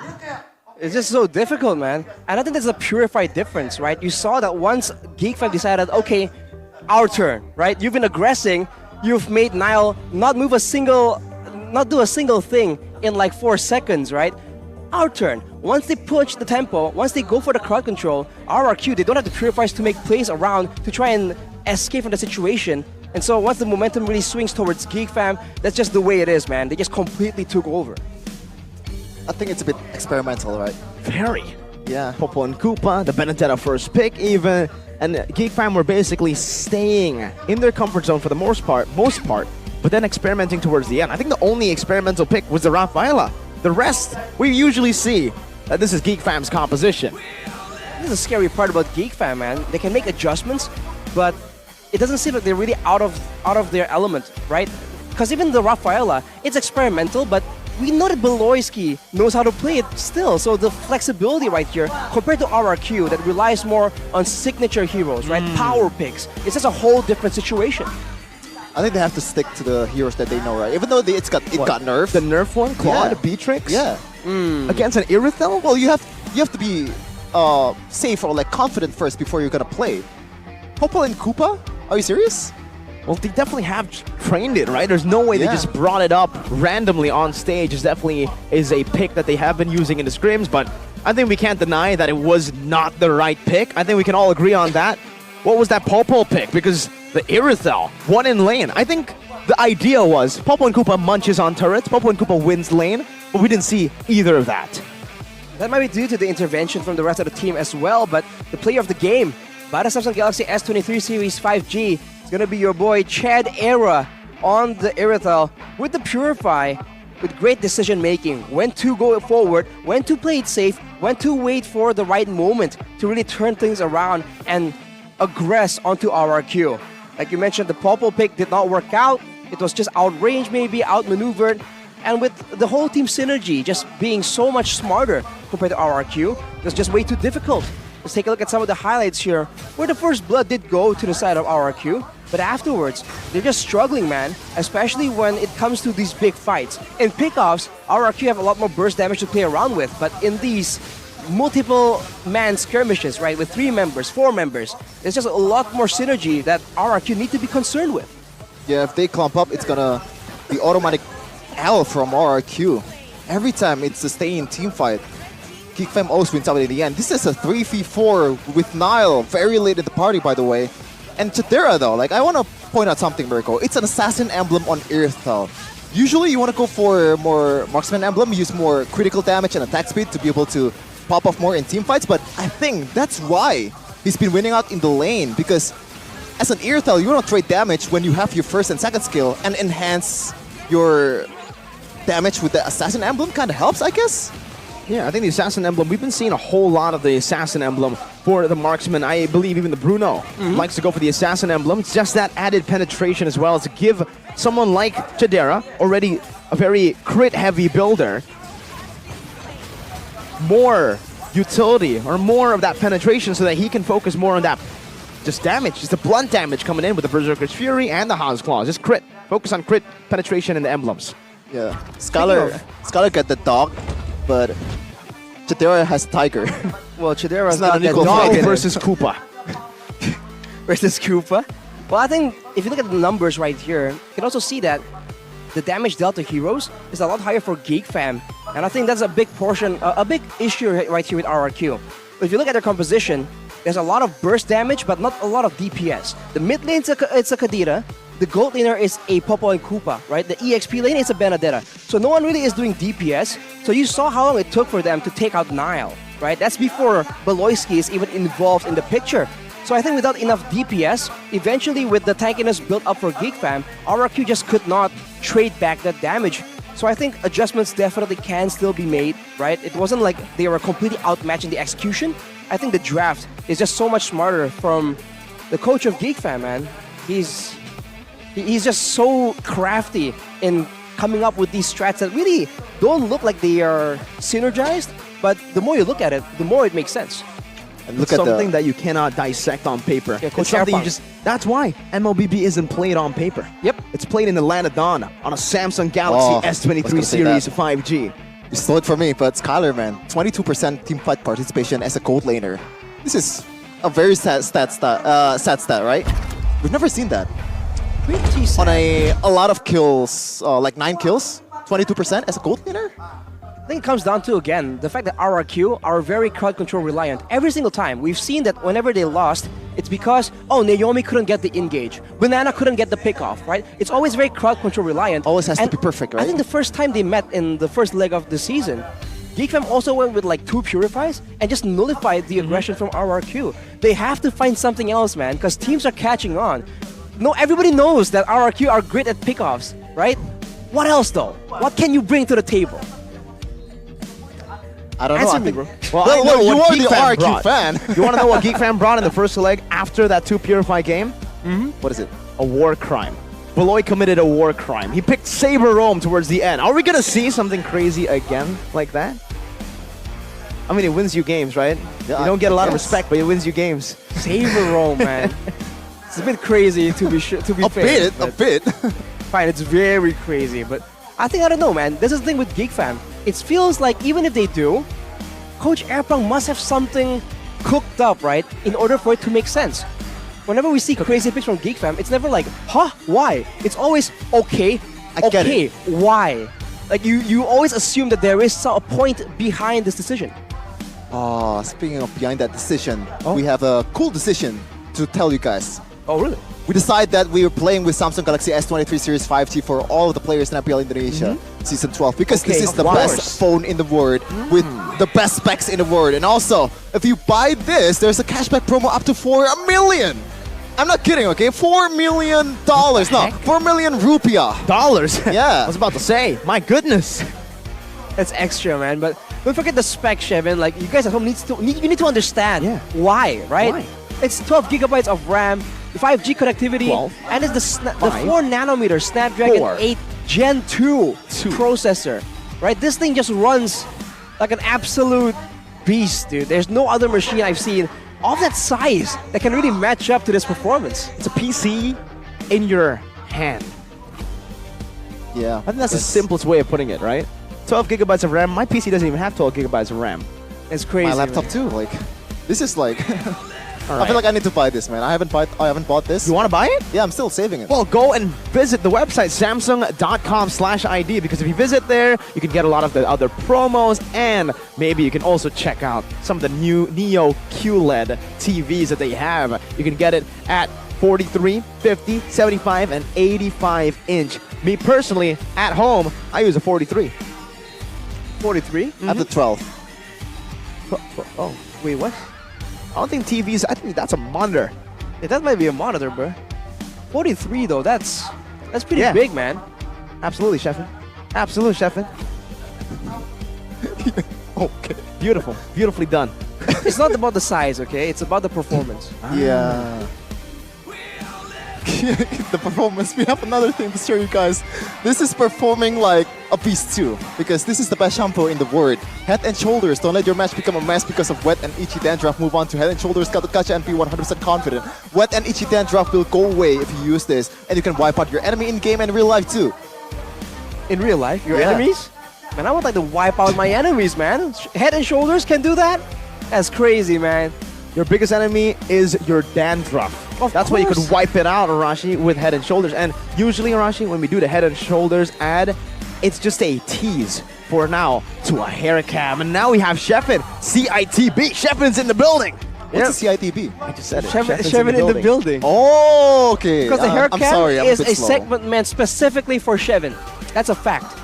It's just so difficult, man. And I think there's a purified difference, right? You saw that once Geek Fam decided, okay, our turn, right? You've been aggressing, you've made Nile not do a single thing in like 4 seconds, right? Our turn. Once they push the tempo, once they go for the crowd control, RRQ, they don't have the purifiers to make plays around to try and escape from the situation. And so once the momentum really swings towards Geek Fam, that's just the way it is, man. They just completely took over. I think it's a bit experimental, right? Very. Yeah. Popo and Koopa, the Benedetta first pick even, and Geek Fam were basically staying in their comfort zone for the most part, but then experimenting towards the end. I think the only experimental pick was the Rafaela. The rest, we usually see that this is Geek Fam's composition. This is the scary part about Geek Fam, man. They can make adjustments, but it doesn't seem like they're really out of their element, right? Because even the Rafaela, it's experimental, but we know that Beloyski knows how to play it still. So the flexibility right here, compared to RRQ that relies more on signature heroes, right? Power picks. It's just a whole different situation. I think they have to stick to the heroes that they know, right? Even though it got nerfed. The nerf one, Claude, Yeah. Beatrix? Yeah. Against an Irithel? Well, you have to be safe or like confident first before you're gonna play. Popo and Koopa? Are you serious? Well, they definitely have trained it, right? There's no way they just brought it up randomly on stage. It definitely is a pick that they have been using in the scrims, but I think we can't deny that it was not the right pick. I think we can all agree on that. What was that Popo pick? Because the Irithel, one in lane. I think the idea was Popo and Koopa munches on turrets, Popo and Koopa wins lane, but we didn't see either of that. That might be due to the intervention from the rest of the team as well, but the player of the game, Bata Samsung Galaxy S23 Series 5G, is going to be your boy Chad Era on the Irithel with the Purify, with great decision making, when to go forward, when to play it safe, when to wait for the right moment to really turn things around and aggress onto RRQ. Like you mentioned, the Popple pick did not work out. It was just outranged, maybe outmaneuvered. And with the whole team synergy just being so much smarter compared to RRQ, it was just way too difficult. Let's take a look at some of the highlights here, where the first blood did go to the side of RRQ, but afterwards, they're just struggling, man, especially when it comes to these big fights. In pickoffs, RRQ have a lot more burst damage to play around with, but in these multiple man skirmishes, right, with 3 members, 4 members, there's just a lot more synergy that RRQ need to be concerned with. Yeah, if they clump up, it's gonna be automatic L from RRQ. Every time it's a stay in team fight, Geekfam always wins out in the end. This is a 3v4 with Nile, very late in the party, by the way. And Chidera, though, like, I want to point out something, Mirko. It's an assassin emblem on Irithel. Usually you want to go for more marksman emblem, use more critical damage and attack speed to be able to pop off more in team fights, but I think that's why he's been winning out in the lane, because as an Irithel, you want to trade damage when you have your first and second skill and enhance your damage with the assassin emblem. Kind of helps, I guess. Yeah, I think the Assassin Emblem, we've been seeing a whole lot of the Assassin Emblem for the marksman. I believe even the Bruno likes to go for the Assassin Emblem. It's just that added penetration as well to give someone like Chidera, already a very crit-heavy builder, more utility or more of that penetration so that he can focus more on that just damage, just the blunt damage coming in with the Berserker's Fury and the House Claws. Just crit. Focus on crit, penetration, and the emblems. Yeah, Skylar got the dog, but Chidera has Tiger. Well, Chidera's not got an that equal dog fight. Versus Koopa. versus Koopa. Well, I think if you look at the numbers right here, you can also see that the damage dealt to heroes is a lot higher for Geek Fam. And I think that's a big portion, a big issue right here with RRQ. If you look at their composition, there's a lot of burst damage, but not a lot of DPS. The mid lane, it's a Kadira. The gold laner is a Popo and Koopa, right? The EXP lane is a Benedetta. So no one really is doing DPS. So you saw how long it took for them to take out Nile, right? That's before Beloyski is even involved in the picture. So I think without enough DPS, eventually with the tankiness built up for Geek Fam, RRQ just could not trade back that damage. So I think adjustments definitely can still be made, right? It wasn't like they were completely outmatched in the execution. I think the draft is just so much smarter from the coach of Geek Fam, man. He's just so crafty in coming up with these strats that really don't look like they are synergized, but the more you look at it, the more it makes sense. And look at something that you cannot dissect on paper. Yeah, it's something you just, that's why MLBB isn't played on paper. Yep. It's played in the land of dawn on a Samsung Galaxy S23 Series 5G. You stole it from me, but Skylar, man, 22% team fight participation as a gold laner. This is a very sad stat, right? We've never seen that. Pretty sad. On a lot of kills, like 9 kills, 22% as a gold laner? I think it comes down to, again, the fact that RRQ are very crowd control reliant. Every single time, we've seen that whenever they lost, it's because, oh, Naomi couldn't get the engage. Banana couldn't get the pick-off, right? It's always very crowd control reliant. Always has to be perfect, right? I think the first time they met in the first leg of the season, GeekFam also went with like 2 Purifies and just nullified the aggression from RRQ. They have to find something else, man, because teams are catching on. No, everybody knows that RRQ are great at pickoffs, right? What else, though? What can you bring to the table? I don't know. Answer I me, think, bro. Well, you are the GeekFam RRQ brought. fan. You want to know what GeekFam brought in the first leg after that 2 Purify game? What is it? A war crime. Beloy committed a war crime. He picked Saber Rome towards the end. Are we going to see something crazy again like that? I mean, it wins you games, right? Yeah, you don't get a lot of yes. respect, but it wins you games. Saber roll, man. It's a bit crazy to be sure, to be fair. A bit. Fine, it's very crazy, but I don't know, man. This is the thing with GeekFam. It feels like even if they do, Coach Airprong must have something cooked up, right, in order for it to make sense. Whenever we see crazy picks from GeekFam, it's never like, huh, why? It's always, okay, I get it. why? Like, you always assume that there is a point behind this decision. Speaking of behind that decision, we have a cool decision to tell you guys. Oh, really? we decided that we were playing with Samsung Galaxy S23 Series 5G for all of the players in MPL Indonesia Season 12 because Okay, this is of the course. best phone in the world with the best specs in the world. And also, if you buy this, there's a cashback promo up to 4 million. I'm not kidding, okay? $4 million. No, 4 million rupiah. Dollars. Yeah. I was about to say, my goodness. That's extra, man. But don't forget the spec, Shevin. Like, you guys at home you need to understand why, right? Why? It's 12 gigabytes of RAM, 5G connectivity, 12, and it's the 5, 4 nanometer Snapdragon 4, 8 Gen 2 processor, right? This thing just runs like an absolute beast, dude. There's no other machine I've seen of that size that can really match up to this performance. It's a PC in your hand. Yeah. I think that's the simplest way of putting it, right? 12 gigabytes of RAM. My PC doesn't even have 12 gigabytes of RAM. It's crazy. My laptop man. too. Like, this is like. All I feel like I need to buy this, man. I haven't bought this. You want to buy it? Yeah, I'm still saving it. Well, go and visit the website, samsung.com/ID, because if you visit there, you can get a lot of the other promos, and maybe you can also check out some of the new Neo QLED TVs that they have. You can get it at 43, 50, 75, and 85 inch. Me personally, at home, I use a 43. 43? At the 12. Oh, wait, what? I don't think TVs, I think that's a monitor. Yeah, that might be a monitor, bro. 43 though, that's pretty big, man. Absolutely, Sheffin. Absolutely, Sheffin. Okay. Beautiful. Beautifully done. It's not about the size, okay? It's about the performance. Yeah. The performance. We have another thing to show you guys. This is performing like a beast too, because this is the best shampoo in the world. Head and Shoulders. Don't let your match become a mess because of wet and itchy dandruff. Move on to Head and Shoulders Gotcha and be 100% confident. Wet and itchy dandruff will go away if you use this, and you can wipe out your enemy in game and real life too. In real life, your Yeah. enemies? Man, I would like to wipe out my enemies, man. Head and Shoulders can do that? That's crazy, man. Your biggest enemy is your dandruff. That's why you could wipe it out, Arashi, with Head and Shoulders. And usually, Arashi, when we do the Head and Shoulders ad, it's just a tease for now to a hair cam. And now we have Sheffin, CITB. Sheffin's in the building. What's the CITB? I just said it. Shevin in the building. Oh, okay. Because the hair I'm cam sorry, I'm is a bit a slow. segment meant specifically for Shevin. That's a fact.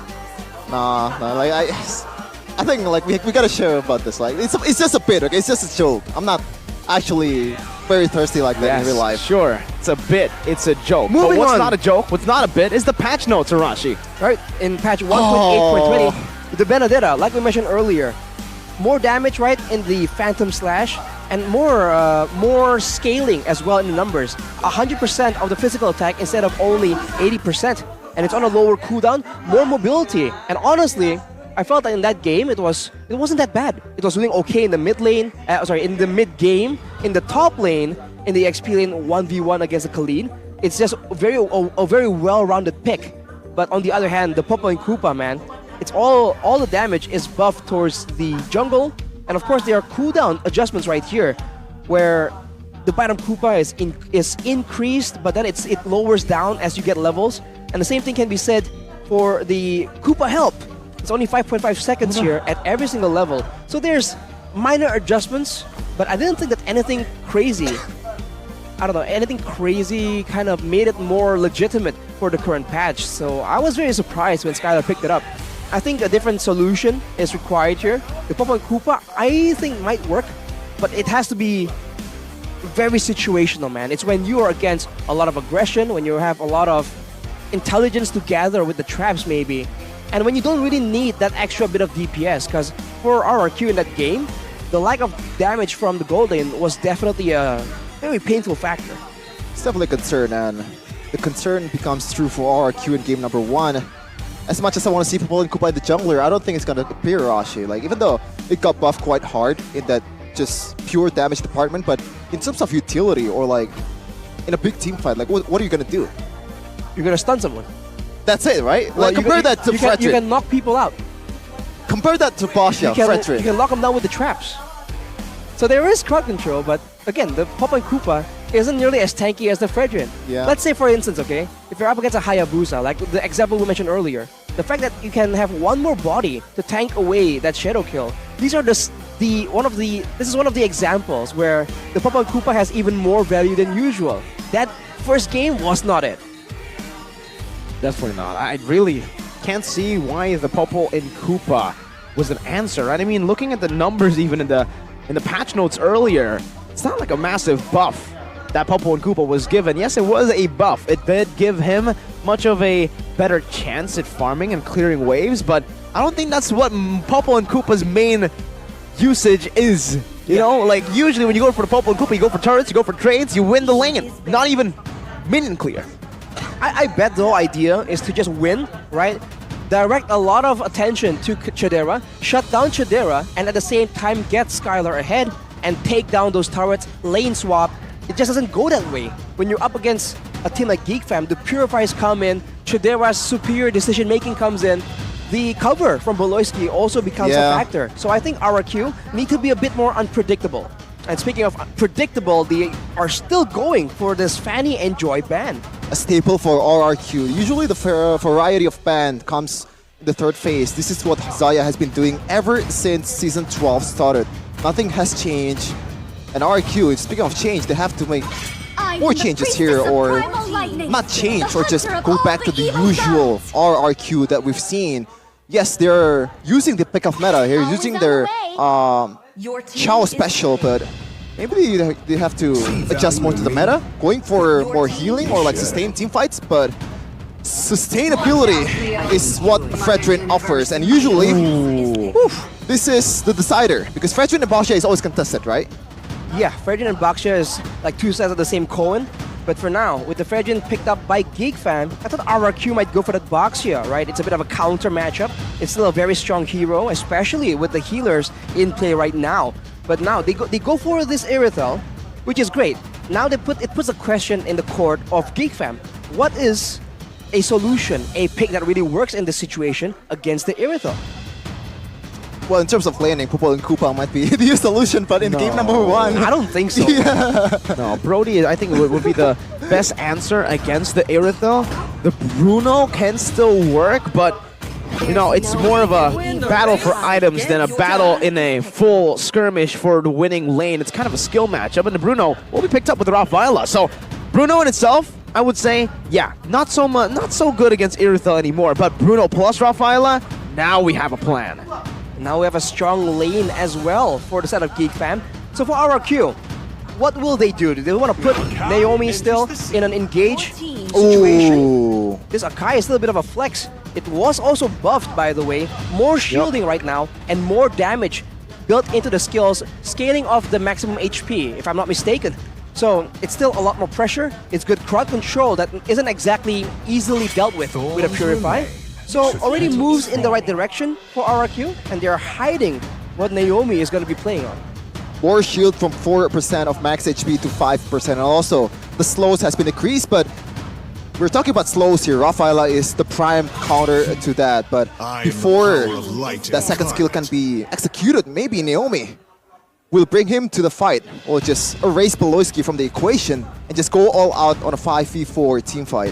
Nah, like I think like we gotta share about this. Like it's just a bit, okay? It's just a joke. I'm not actually very thirsty like that in real life. Sure. It's a bit. It's a joke. Moving but what's on. not a joke, what's not a bit, is the patch notes, Arashi. Right? In patch 1.8.20, the Benedetta, like we mentioned earlier, more damage, right, in the Phantom Slash, and more scaling as well in the numbers. 100% of the physical attack instead of only 80%. And it's on a lower cooldown, more mobility. And honestly, I felt that in that game it wasn't that bad. It was doing okay in the mid lane, in the mid game, in the top lane, in the XP lane 1v1 against the Khalid. It's just a very well-rounded pick. But on the other hand, the Popo and Koopa, man, it's all the damage is buffed towards the jungle, and of course there are cooldown adjustments right here, where the Bottom Koopa is increased, but then it lowers down as you get levels. And the same thing can be said for the Koopa Help. It's only 5.5 seconds here at every single level. So there's minor adjustments, but I didn't think that anything crazy, anything crazy kind of made it more legitimate for the current patch. So I was very surprised when Skylar picked it up. I think a different solution is required here. The Pop and Koopa, I think might work, but it has to be very situational, man. It's when you are against a lot of aggression, when you have a lot of intelligence to gather with the traps maybe, and when you don't really need that extra bit of DPS, because for RRQ in that game, the lack of damage from the gold lane was definitely a very painful factor. It's definitely a concern, and the concern becomes true for RRQ in game number 1. As much as I want to see Popo and Koopa in the jungler, I don't think it's going to appear Rashi. Like, even though it got buffed quite hard in that just pure damage department, but in terms of utility or like in a big team fight, like what are you going to do? You're going to stun someone. That's it, right? Well, like, compare that to Frederick. You can knock people out. Compare that to Basha, Frederick. You can lock them down with the traps. So there is crowd control, but again, the Popo and Koopa isn't nearly as tanky as the Fredrin. Yeah. Let's say, for instance, okay, if you're up against a Hayabusa, like the example we mentioned earlier, the fact that you can have one more body to tank away that shadow kill, these are this is one of the examples where the Popo and Koopa has even more value than usual. That first game was not it. Definitely not. I really can't see why the Popo in Koopa was an answer, right? I mean, looking at the numbers even in the patch notes earlier, it's not like a massive buff that Popo and Koopa was given. Yes, it was a buff. It did give him much of a better chance at farming and clearing waves, but I don't think that's what Popo and Koopa's main usage is. You know, like usually when you go for the Popo and Koopa, you go for turrets, you go for trades, you win the lane. Not even minion clear. I bet the whole idea is to just win, right? Direct a lot of attention to Chidera, shut down Chidera, and at the same time get Skylar ahead and take down those turrets, lane swap. It just doesn't go that way. When you're up against a team like GeekFam, the Purifiers come in, Chidera's superior decision making comes in, the cover from Boloisky also becomes a factor. So I think RRQ need to be a bit more unpredictable. And speaking of predictable, they are still going for this Fanny and Joy ban. A staple for RRQ. Usually the variety of ban comes in the third phase. This is what Zaya has been doing ever since Season 12 started. Nothing has changed. And RRQ, speaking of change, they have to make more changes here, or not change, or just go back to the usual RRQ that we've seen. Yes, they're using the pick of meta here, using their Chao special, but maybe they have to adjust more to the meta, going for more healing or like sustained team fights, but sustainability is what Fredrin offers, and usually this is the decider, because Fredrin and Basha is always contested, right? Yeah, Fredrin and Baksha is like two sides of the same coin. But for now, with the Fredrin picked up by GeekFam, I thought RRQ might go for that Baksha, right? It's a bit of a counter matchup. It's still a very strong hero, especially with the healers in play right now. But now they go for this Irithel, which is great. Now it puts a question in the court of GeekFam. What is a solution, a pick that really works in this situation against the Irithel? Well, in terms of laning, Popo and Koopa might be the solution, but in game number 1... I don't think so. No, Brody, I think would be the best answer against the Irithel. The Bruno can still work, but you know, it's more of a battle for items than a battle in a full skirmish for the winning lane. It's kind of a skill matchup, and the Bruno will be picked up with Rafaela. So Bruno in itself, I would say, yeah, not so good against Irithel anymore, but Bruno plus Rafaela, now we have a plan. Now we have a strong lane as well for the side of GeekFam. So for RRQ, what will they do? Do they want to put Naomi still in an engage situation? Ooh. This Akai is still a bit of a flex. It was also buffed, by the way. More shielding right now and more damage built into the skills, scaling off the maximum HP, if I'm not mistaken. So it's still a lot more pressure. It's good crowd control that isn't exactly easily dealt with a Purify. So already moves in the right direction for RRQ, and they're hiding what Naomi is going to be playing on. More shield from 4% of max HP to 5%, and also the slows has been decreased, but we're talking about slows here. Rafaela is the prime counter to that, but before that second skill can be executed, maybe Naomi will bring him to the fight, or just erase Boloisky from the equation and just go all out on a 5v4 team fight.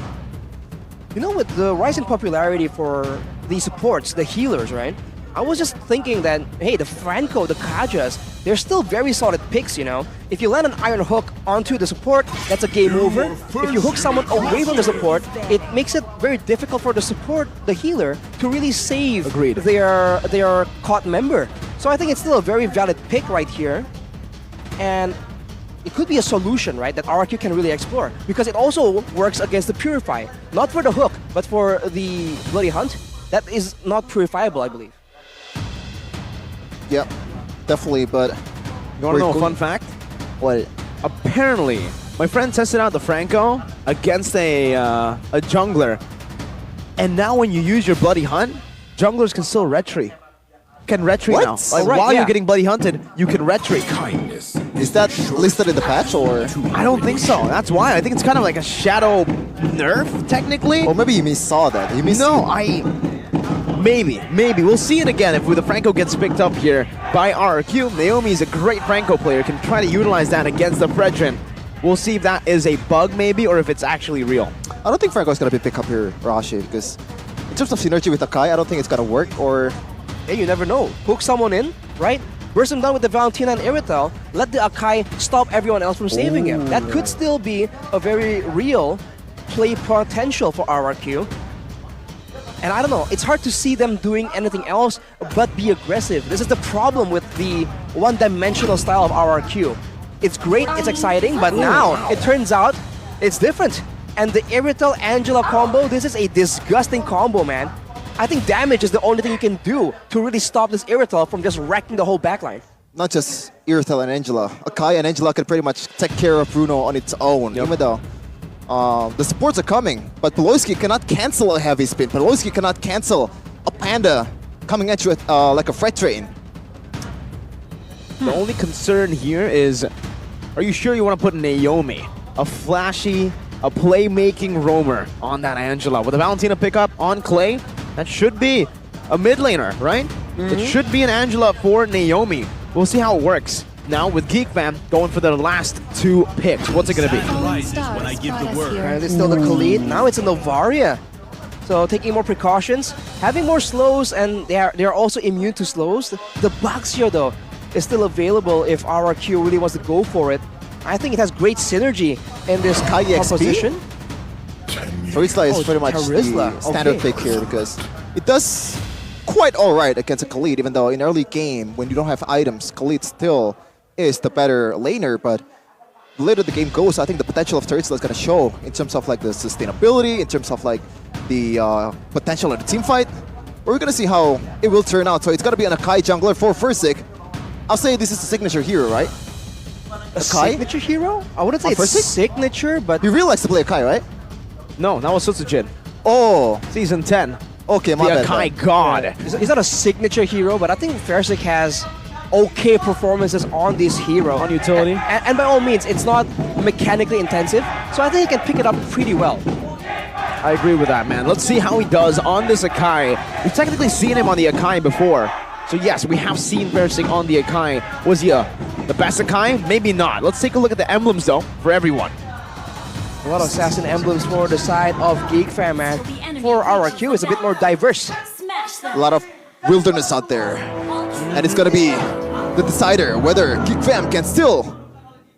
You know, with the rise in popularity for the supports, the healers, right? I was just thinking that, hey, the Franco, the Kajas, they're still very solid picks, you know? If you land an Iron Hook onto the support, that's a game over. If you hook someone away from the support, it makes it very difficult for the support, the healer, to really save their caught member. So I think it's still a very valid pick right here. And it could be a solution, right, that RRQ can really explore, because it also works against the Purify. Not for the hook, but for the Bloody Hunt. That is not purifiable, I believe. Yep, definitely, but... You want to know a fun fact? What? Apparently, my friend tested out the Franco against a jungler. And now when you use your Bloody Hunt, junglers can still retry. Can retry now. Like, while you're getting Bloody Hunted, you can retry. Kindness. Is that listed in the patch, or? I don't think so. That's why. I think it's kind of like a shadow nerf, technically. Or maybe you saw that. Maybe. We'll see it again if the Franco gets picked up here by RRQ. Naomi is a great Franco player, can try to utilize that against the Fredrin. We'll see if that is a bug maybe, or if it's actually real. I don't think Franco's going to be picked up here, Rashi, because in terms of synergy with Akai, I don't think it's going to work, or... Hey, you never know. Hook someone in, right? burst him down with the Valentina and Iritel, let the Akai stop everyone else from saving him. That could still be a very real play potential for RRQ. And I don't know, it's hard to see them doing anything else but be aggressive. This is the problem with the one-dimensional style of RRQ. It's great, it's exciting, but now it turns out it's different. And the Iritel-Angela combo, this is a disgusting combo, man. I think damage is the only thing you can do to really stop this Iritel from just wrecking the whole backline. Not just Iritel and Angela. Akai and Angela can pretty much take care of Bruno on its own, even though the supports are coming, but Beloyski cannot cancel a heavy spin. Beloyski cannot cancel a Panda coming at you like a freight train. The only concern here is, are you sure you want to put Naomi, a flashy, a playmaking roamer, on that Angela? With a Valentina pickup on Clay, that should be a mid laner, right? It should be an Angela for Naomi. We'll see how it works. Now with GeekFam going for their last two picks. What's it going to be? When I give the word. Apparently still the Khalid. Now it's in the Varia. So taking more precautions, having more slows, and they're also immune to slows. The Baxia though is still available if RRQ really wants to go for it. I think it has great synergy in this Kai EXP? composition. Charisla is pretty much Charisla. the standard Okay. pick here because it does quite alright against a Khalid, even though in early game, when you don't have items, Khalid still is the better laner, but the later the game goes, I think the potential of Charisla is going to show in terms of like the sustainability, in terms of like the potential of the team fight. We're going to see how it will turn out. So it's going to be an Akai jungler for Fursic. I'll say this is the signature hero, right? A Akai? signature hero? I wouldn't say On it's Fursic? signature, but You really likes to play Akai, right? No, that was Sutsujin. Oh, Season 10. okay, The my bad. Akai God. he's not a signature hero, but I think Fersic has okay performances on this hero. On utility? And by all means, it's not mechanically intensive, so I think he can pick it up pretty well. I agree with that, man. Let's see how he does on this Akai. We've technically seen him on the Akai before. So yes, we have seen Versing on the Akai. Was he the best Akai? Maybe not. Let's take a look at the emblems, though, for everyone. A lot of assassin emblems for the side of GeekFam, man. For RRQ, it's a bit more diverse. A lot of wilderness out there. And it's going to be the decider whether GeekFam can still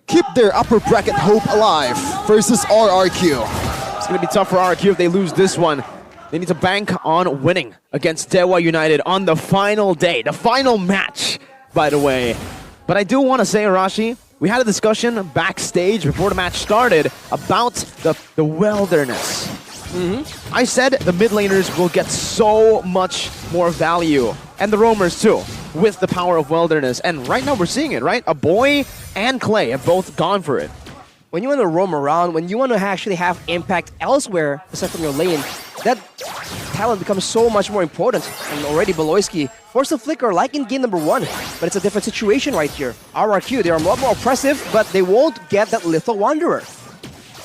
keep their upper bracket hope alive versus RRQ. It's going to be tough for RRQ if they lose this one. They need to bank on winning against Dewa United on the final day, the final match, by the way. But I do want to say, Arashi, we had a discussion backstage before the match started about the wilderness. I said the mid laners will get so much more value, and the roamers too, with the power of wilderness. And right now we're seeing it, right? A boy and Clay have both gone for it. When you want to roam around, when you want to actually have impact elsewhere aside from your lane, that talent becomes so much more important. And already Beloyski forced to flicker like in game number 1, but it's a different situation right here. RRQ, they are a lot more oppressive, but they won't get that Lethal Wanderer.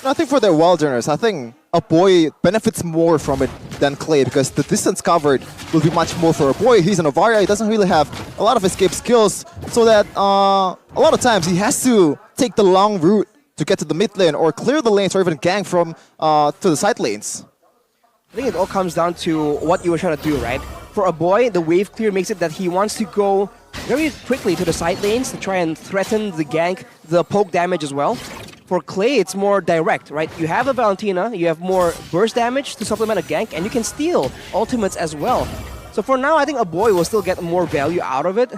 I think for their wilderness, I think a boy benefits more from it than Clay because the distance covered will be much more for a boy. He's an Avaria, he doesn't really have a lot of escape skills, so that a lot of times he has to take the long route to get to the mid lane or clear the lanes or even gank from to the side lanes. I think it all comes down to what you were trying to do, right? For a boy, the wave clear makes it that he wants to go very quickly to the side lanes to try and threaten the gank, the poke damage as well. For Clay, it's more direct, right? You have a Valentina, you have more burst damage to supplement a gank, and you can steal ultimates as well. So for now, I think a boy will still get more value out of it,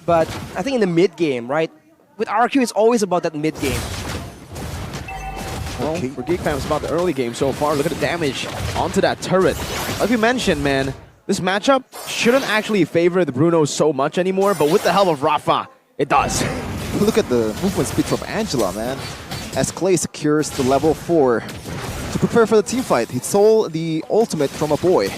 but I think in the mid game, right? With RQ, it's always about that mid game. Well, for GeekFam, it's about the early game so far. Look at the damage onto that turret. Like we mentioned, man, this matchup shouldn't actually favor the Brunos so much anymore, but with the help of Rafa, it does. Look at the movement speed from Angela, man. As Clay secures the level 4 to prepare for the team fight. He stole the ultimate from a boy.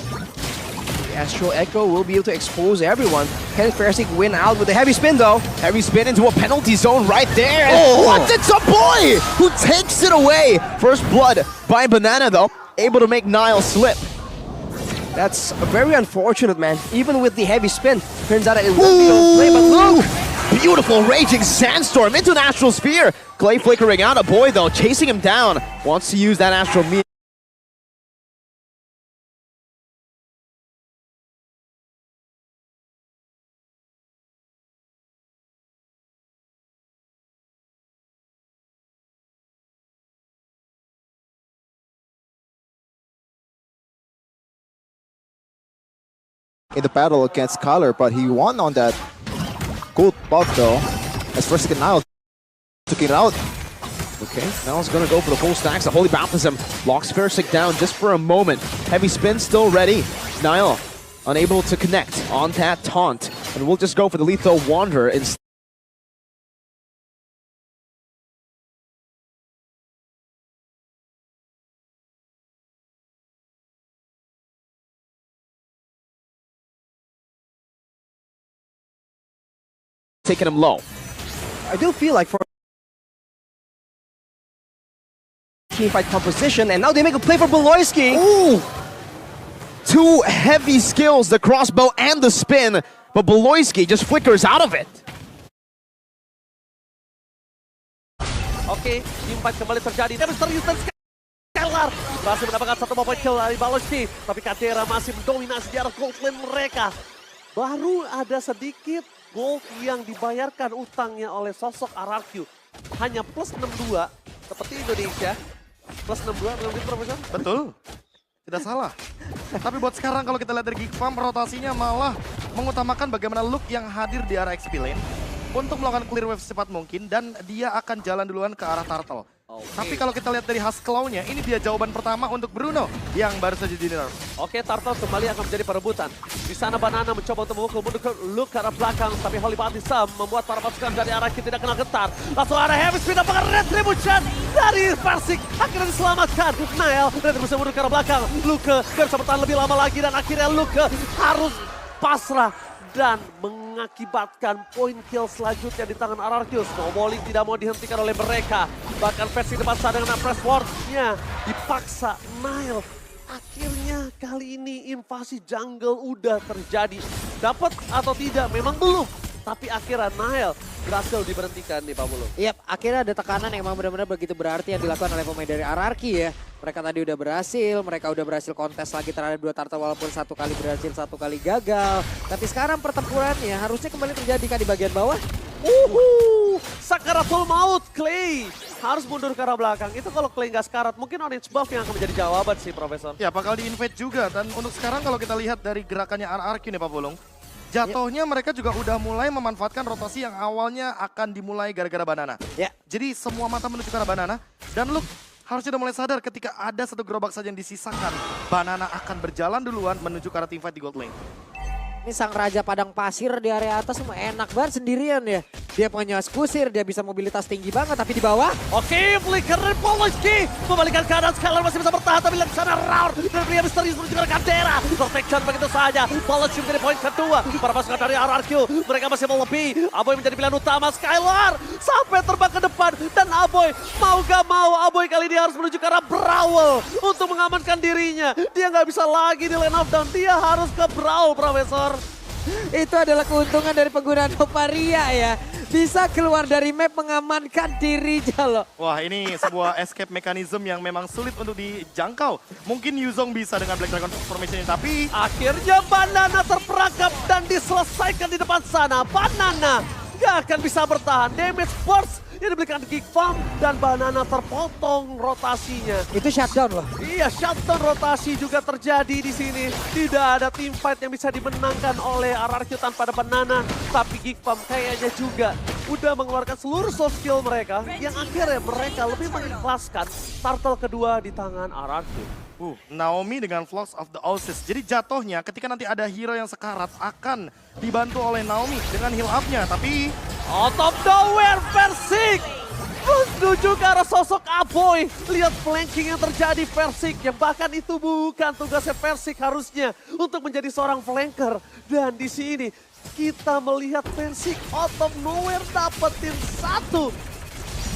Astral Echo will be able to expose everyone. Can Fersic win out with a heavy spin though? Heavy spin into a penalty zone right there. And Oh! what? It's a boy who takes it away. First blood by Banana, though, able to make Nile slip. That's very unfortunate, man. Even with the heavy spin, turns out that it won't be able to play, but look! Beautiful raging sandstorm into an astral sphere. Clay flickering out. A boy, though, chasing him down. Wants to use that astral meteor. in the battle against Kyler, but he won on that gold buff though. As first and Nile took it out. Okay, Niall's gonna go for the full stacks. The Holy Baptism locks Fersic down just for a moment. Heavy spin still ready. Niall unable to connect on that taunt. And we'll just go for the Lethal Wanderer instead. Taking him low. I do feel like for team fight composition, and now they make a play for Beloyski. Ooh! Two heavy skills, the crossbow and the spin, but Beloyski just flickers out of it. Oke, teamfight kembali terjadi. Dan misterius dan Skylar berhasil mendapatkan satu point kill dari Beloyski, tapi Garena masih mendominasi di arah gold lane mereka. Baru ada sedikit gold yang dibayarkan utangnya oleh sosok RRQ. Hanya plus 62 seperti Indonesia. Plus 62 belum gitu, Profesor? Betul. Tidak salah. Tapi buat sekarang kalau kita lihat dari Geek Farm, rotasinya malah mengutamakan bagaimana Luke yang hadir di arah XP lane untuk melakukan clear wave secepat mungkin, dan dia akan jalan duluan ke arah Turtle. Tapi kalau kita lihat dari Hasklaunya, ini dia jawaban pertama untuk Bruno yang baru saja di nerf. Oke, Turtle kembali akan menjadi perebutan. Di sana Banana mencoba untuk memukul mundur ke Luke ke arah belakang, tapi Holy Baptism membuat para pasukan dari arah kiri tidak kena getar. Langsung ada heavy speed apakah retribution dari Persik akhirnya diselamatkan. Niall retribution mundur ke arah belakang. Luke gak bisa bertahan lebih lama lagi, dan akhirnya Luke harus pasrah dan mengakibatkan poin kill selanjutnya di tangan RRQ. Snowballing tidak mau dihentikan oleh mereka. Bahkan versi depan sana dengan press ward-nya dipaksa Niall. Akhirnya kali ini invasi jungle udah terjadi. Dapat atau tidak memang belum. Tapi akhirnya Niall berhasil diberhentikan nih Pak Mulu. Yap, akhirnya ada tekanan yang emang benar-benar begitu berarti yang dilakukan oleh pemain dari RRQ ya. Mereka tadi udah berhasil, mereka udah berhasil kontes lagi terhadap dua turtle walaupun satu kali berhasil, satu kali gagal. Tapi sekarang pertempurannya harusnya kembali terjadi kan di bagian bawah. Sakaratul maut, Clay. Harus mundur ke arah belakang. Itu kalau Clay nggak sekarat, mungkin orange buff yang akan menjadi jawaban sih, Profesor. Ya, bakal di-invade juga. Dan untuk sekarang kalau kita lihat dari gerakannya RRQ nih Pak Bolong, jatuhnya mereka juga udah mulai memanfaatkan rotasi yang awalnya akan dimulai gara-gara Banana. Ya. Jadi semua mata menuju ke arah Banana, dan Luke harusnya udah mulai sadar ketika ada satu gerobak saja yang disisakan, Banana akan berjalan duluan menuju ke arah teamfight di gold lane. Ini sang raja padang pasir di area atas semua enak banget sendirian ya. Dia punya kusir, dia bisa mobilitas tinggi banget, tapi di bawah. Oke, flicker dari Beloyski. Membalikan keadaan, Skylar masih bisa bertahan, tapi lihat sana round. Dan pria misterius menuju ke Garena. Protection begitu saja. Beloyski menjadi poin kedua. Para pasukan dari RRQ, mereka masih melebih. Aboy menjadi pilihan utama, Skylar sampai terbang ke depan. Dan Aboy, mau gak mau, Aboy kali ini harus menuju ke arah Brawl untuk mengamankan dirinya. Dia nggak bisa lagi di lane up down, dia harus ke Brawl, Profesor. Itu adalah keuntungan dari penggunaan Oparia ya. Bisa keluar dari map mengamankan dirinya loh. Wah, ini sebuah escape mechanism yang memang sulit untuk dijangkau. Mungkin Yuzong bisa dengan Black Dragon Formation ini, tapi akhirnya Banana terperangkap dan diselesaikan di depan sana. Banana gak akan bisa bertahan. Damage burst yang diberikan Geek Farm dan Banana terpotong rotasinya. Itu shutdown loh. Iya, shutdown rotasi juga terjadi di sini. Tidak ada team fight yang bisa dimenangkan oleh RRQ tanpa ada Banana. Tapi Geek Farm kayaknya juga udah mengeluarkan seluruh soft skill mereka yang akhirnya mereka lebih mengikhlaskan turtle kedua di tangan RRQ. Naomi dengan Flux of the Oasis. Jadi jatuhnya ketika nanti ada hero yang sekarat akan dibantu oleh Naomi dengan heal up-nya. Tapi out of nowhere, Persik menuju ke arah sosok Aboy. Lihat flanking yang terjadi Persik, yang bahkan itu bukan tugasnya Persik harusnya untuk menjadi seorang flanker. Dan di sini kita melihat Persik out of nowhere dapetin satu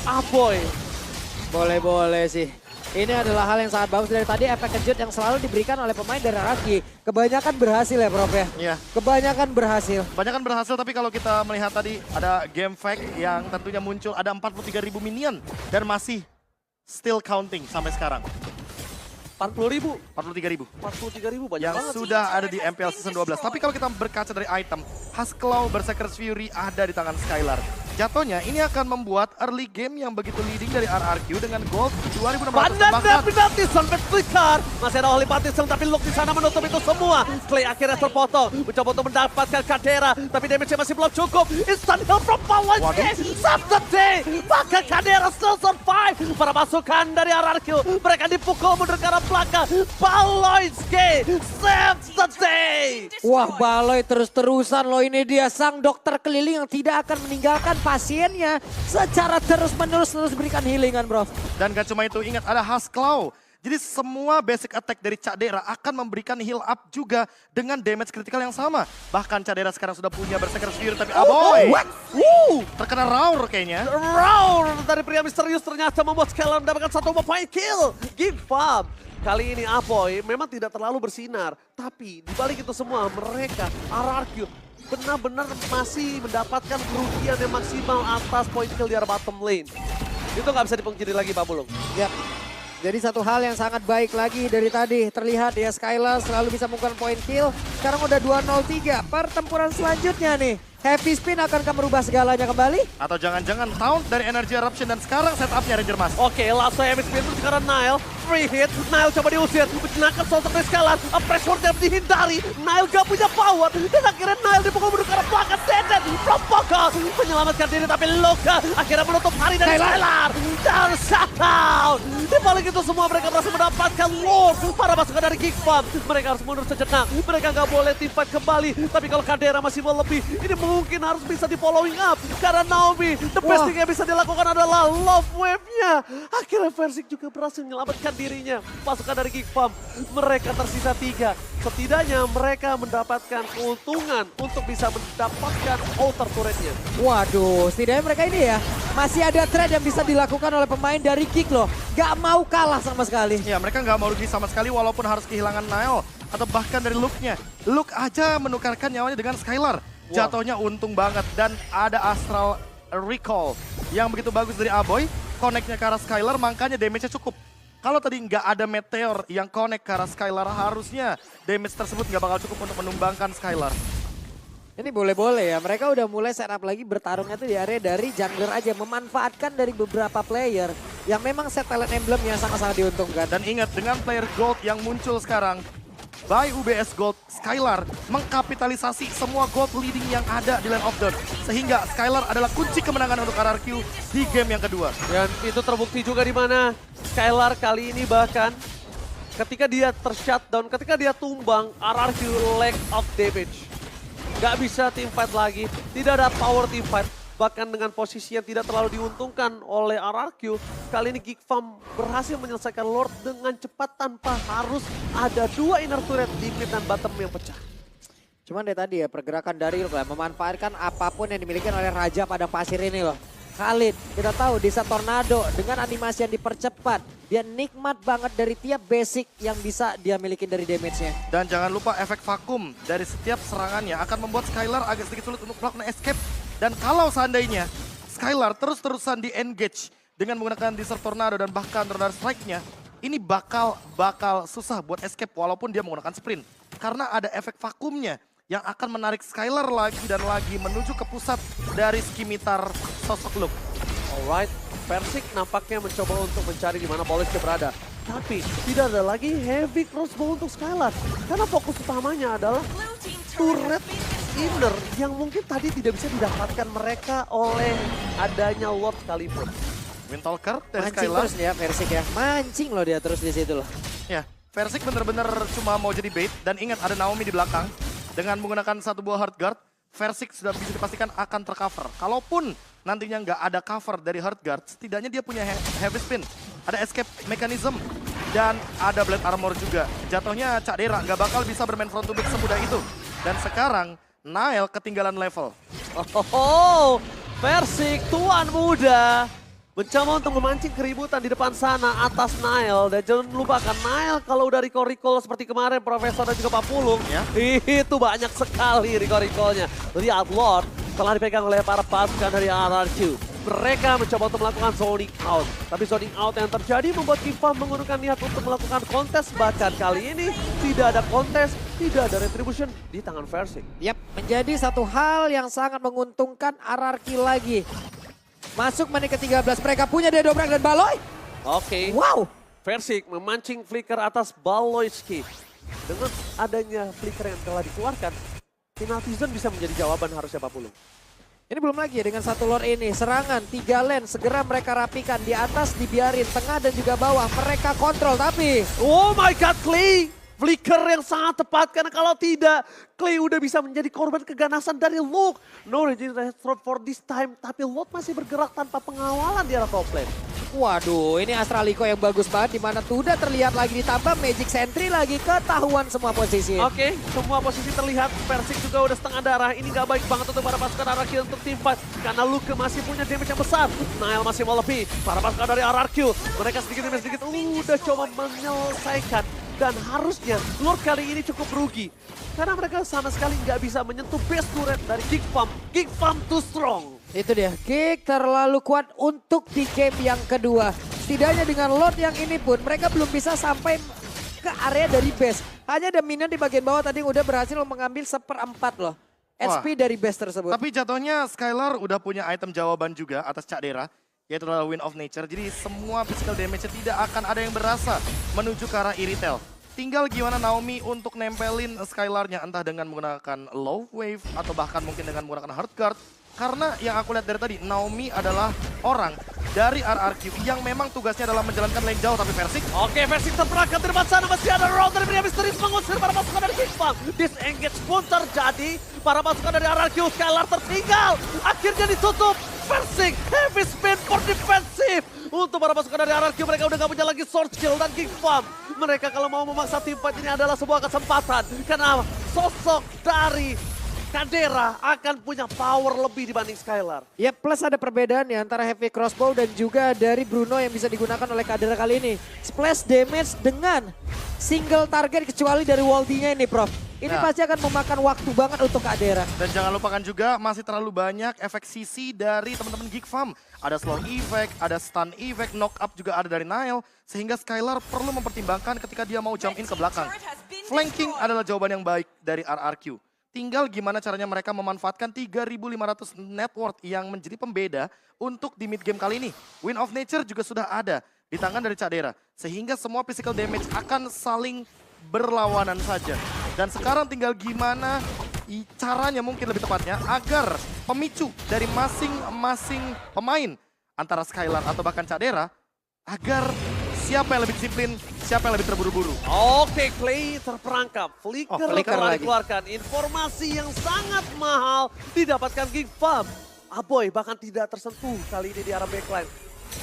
Aboy. Boleh-boleh sih. Ini adalah hal yang sangat bagus dari tadi, efek kejut yang selalu diberikan oleh pemain dari RRQ. Kebanyakan berhasil ya Prof ya? Iya. Kebanyakan berhasil. Kebanyakan berhasil, tapi kalau kita melihat tadi ada game fact yang tentunya muncul, ada 43.000 minion dan masih still counting sampai sekarang. 40.000. 43.000. 43.000 banyak Yang banget sudah sih. ada di MPL Season 12. Tapi kalau kita berkaca dari item, Hasklau Berserker's Fury ada di tangan Skylar. Jatuhnya ini akan membuat early game yang begitu leading dari RRQ dengan gold 2.600 Pandang bahkan. Napi sampai flicker. Masih ada Holy Baptism tapi Luke di sana menutup itu semua. Clay akhirnya terpotong. Mencoba untuk mendapatkan Kadera. Tapi damage-nya masih belum cukup. Instant heal from Paloyski. Saturday. Bahkan Kadera still survive. Para pasukan dari RRQ. Mereka dipukul mundur ke arah belakang. Paloyski save the day. Wah, Baloy terus-terusan loh, ini dia sang dokter keliling yang tidak akan meninggalkan pasiennya secara terus-menerus berikan healingan, bro. Dan gak cuma itu, ingat ada Husk Claw. Jadi semua basic attack dari Cadera akan memberikan heal up juga dengan damage kritikal yang sama. Bahkan Cadera sekarang sudah punya Berserker Sphere, tapi Aboy terkena Roar kayaknya. Roar dari pria misterius ternyata membuat Skylar mendapatkan satu point kill. Give up. Kali ini Aboy memang tidak terlalu bersinar. Tapi dibalik itu semua mereka, RRQ, benar-benar masih mendapatkan kerugian yang maksimal atas point kill di arah bottom lane. Itu nggak bisa dipungkiri lagi Pak Bulung. Ya. Jadi satu hal yang sangat baik lagi dari tadi. Terlihat ya Skylar selalu bisa melakukan point kill. Sekarang udah 2-0-3. Pertempuran selanjutnya nih. Heavy Spin akankah merubah segalanya kembali? Atau jangan-jangan taunt dari Energy Eruption dan sekarang setupnya Ranger Mas. Oke, langsung Heavy Spin itu sekarang Nile. Free hit, Nile coba diusir. Menangkap Solter dari Skylar. Pressure yang dihindari. Nile gak punya power. Dan akhirnya Nile dipukul mundur ke arah belakang. Senden from Poco. Menyelamatkan diri tapi Luka akhirnya menutup hari dari Skylar. Dan shutdown. Di balik itu semua mereka berhasil mendapatkan Lord. Para pasukan dari Geek Farm. Mereka harus mundur sejenak. Mereka gak boleh team fight kembali. Tapi kalau Kadera masih mau lebih, ini mungkin harus bisa di following up. Karena Naomi, the best thing yang bisa dilakukan adalah love wave-nya. Akhirnya Versik juga berhasil menyelamatkan dirinya. Pasukan dari Geek Farm, mereka tersisa 3. Setidaknya mereka mendapatkan keuntungan untuk bisa mendapatkan outer turret-nya. Waduh, setidaknya mereka ini ya masih ada trade yang bisa dilakukan oleh pemain dari Geek loh. Gak mau kalah sama sekali. Ya, mereka nggak mau rugi sama sekali walaupun harus kehilangan Nile. Atau bahkan dari Luke-nya. Luke aja menukarkan nyawanya dengan Skylar. Jatuhnya untung banget dan ada Astral Recall yang begitu bagus dari Aboy. Connect-nya ke arah Skylar makanya damage-nya cukup. Kalau tadi nggak ada Meteor yang connect ke arah Skylar harusnya damage tersebut nggak bakal cukup untuk menumbangkan Skylar. Ini boleh-boleh ya, mereka udah mulai setup lagi bertarungnya tuh di area dari jungler aja. Memanfaatkan dari beberapa player yang memang set talent emblem yang sangat-sangat diuntungkan. Dan ingat dengan player gold yang muncul sekarang, by UBS Gold, Skylar mengkapitalisasi semua gold leading yang ada di Land of Dawn. Sehingga Skylar adalah kunci kemenangan untuk RRQ di game yang kedua. Dan itu terbukti juga di mana Skylar kali ini bahkan ketika dia tershutdown, ketika dia tumbang, RRQ lack of damage. Gak bisa team fight lagi, tidak ada power team fight. Bahkan dengan posisi yang tidak terlalu diuntungkan oleh RRQ, kali ini Geek Farm berhasil menyelesaikan Lord dengan cepat tanpa harus ada 2 inner turret di mid dan bottom yang pecah. Cuman deh tadi ya pergerakan dari Luke memanfaatkan apapun yang dimiliki oleh Raja Padang Pasir ini loh. Khalid, kita tahu Desa Tornado dengan animasi yang dipercepat. Dia nikmat banget dari tiap basic yang bisa dia miliki dari damage-nya. Dan jangan lupa efek vakum dari setiap serangannya akan membuat Skylar agak sedikit sulit untuk melakukan escape. Dan kalau seandainya Skylar terus-terusan di-engage dengan menggunakan Desert Tornado dan bahkan Radar Strike-nya, ini bakal susah buat escape walaupun dia menggunakan sprint. Karena ada efek vakumnya yang akan menarik Skylar lagi dan lagi menuju ke pusat dari skimitar sosok Luke. Alright, Versik nampaknya mencoba untuk mencari di mana Polish berada. Tapi tidak ada lagi heavy crossbow untuk Skylar. Karena fokus utamanya adalah turret inner yang mungkin tadi tidak bisa didapatkan mereka oleh adanya Lord sekalipun. Windtalker dari Mancing Skylar. terus ya Versik ya, mancing loh dia terus di situ loh. Ya, Versik bener-bener cuma mau jadi bait dan ingat ada Naomi di belakang. Dengan menggunakan satu buah hard guard, Versik sudah bisa dipastikan akan tercover. Kalaupun nantinya nggak ada cover dari hard guard, setidaknya dia punya heavy spin. Ada escape mechanism dan ada blade armor juga. Jatuhnya Cak Dera nggak bakal bisa bermain front to back semudah itu. Dan sekarang Nile ketinggalan level. Oh, Versik tuan muda mencoba untuk memancing keributan di depan sana atas Nile. Dan jangan lupakan Nile kalau udah recall seperti kemarin Profesor dan juga Pak Pulung. Ya. Itu banyak sekali recall-nya. Lihat Lord telah dipegang oleh para pasukan dari RRQ. mereka mencoba untuk melakukan zoning out. Tapi zoning out yang terjadi membuat Giga menggunakan niat untuk melakukan kontes. Bahkan kali ini tidak ada kontes, tidak ada retribution di tangan Versik. Yap, menjadi satu hal yang sangat menguntungkan RRQ lagi. Masuk menit ke-13, mereka punya dia dobrak dan Baloy. Oke. Wow. Versik memancing flicker atas Baloyski. Dengan adanya flicker yang telah dikeluarkan, penalty zone bisa menjadi jawaban harusnya Pak Pulung. Ini belum lagi ya dengan satu lord ini. Serangan, 3 lane, segera mereka rapikan. Di atas dibiarin, tengah dan juga bawah. Mereka kontrol tapi... Oh my god, Clay! Flicker yang sangat tepat karena kalau tidak, Clay udah bisa menjadi korban keganasan dari Luke. No regeneration for this time, tapi Luke masih bergerak tanpa pengawalan di arah top lane. Waduh, ini Astraliko yang bagus banget. Dimana tuh udah terlihat lagi ditambah Magic Sentry lagi. Ketahuan semua posisi. Oke, semua posisi terlihat. Versik juga udah setengah darah. Ini gak baik banget untuk para pasukan RRQ untuk tim fight. Karena Luke masih punya damage yang besar. Nile masih mau lebih. Para pasukan dari RRQ, mereka sedikit udah coba menyelesaikan. Dan harusnya Lord kali ini cukup rugi. Karena mereka sama sekali nggak bisa menyentuh base turret dari Giga. Giga too strong. Itu dia, Gig terlalu kuat untuk di game yang kedua. Setidaknya dengan Lord yang ini pun mereka belum bisa sampai ke area dari base. Hanya ada minion di bagian bawah tadi yang udah berhasil mengambil 1/4 loh. HP dari base tersebut. Tapi jatuhnya Skylar udah punya item jawaban juga atas Cak Dera. Yaitu adalah Wind of Nature. Jadi semua physical damage tidak akan ada yang berasa menuju ke arah Iritel. Tinggal gimana Naomi untuk nempelin Skylar-nya entah dengan menggunakan low wave atau bahkan mungkin dengan menggunakan hard guard. Karena yang aku lihat dari tadi, Naomi adalah orang dari RRQ yang memang tugasnya adalah menjalankan lane jauh, tapi Versik. Oke, Versik terperangkap di depan sana, masih ada round dari pria misterius mengusir para pasukan dari Giga. Disengage pun terjadi, para pasukan dari RRQ, Skylar tertinggal. Akhirnya ditutup, Versik, heavy spin for defensive. Untuk para pasukan dari RRQ, mereka udah gak punya lagi sword skill dan Giga. Mereka kalau mau memaksa tim fight ini adalah sebuah kesempatan. Karena sosok dari Kadera akan punya power lebih dibanding Skylar. Ya plus ada perbedaan ya antara heavy crossbow dan juga dari Bruno yang bisa digunakan oleh Kadera kali ini. Splash damage dengan single target kecuali dari Waldy-nya ini Prof. Ini pasti akan memakan waktu banget untuk Kadera. Dan jangan lupakan juga masih terlalu banyak efek CC dari teman-teman Giga. Ada slow effect, ada stun effect, knock up juga ada dari Nile. Sehingga Skylar perlu mempertimbangkan ketika dia mau jump in ke belakang. Flanking adalah jawaban yang baik dari RRQ. Tinggal gimana caranya mereka memanfaatkan 3.500 net worth yang menjadi pembeda untuk di mid game kali ini. Wind of Nature juga sudah ada di tangan dari Cak Dera. Sehingga semua physical damage akan saling berlawanan saja. Dan sekarang tinggal gimana caranya mungkin lebih tepatnya agar pemicu dari masing-masing pemain antara Skylar atau bahkan Cak Dera agar siapa yang lebih disiplin, siapa yang lebih terburu-buru. Oke, Clay terperangkap. Flicker telah dikeluarkan. Informasi yang sangat mahal didapatkan Giga. Aboy bahkan tidak tersentuh kali ini di arah backline.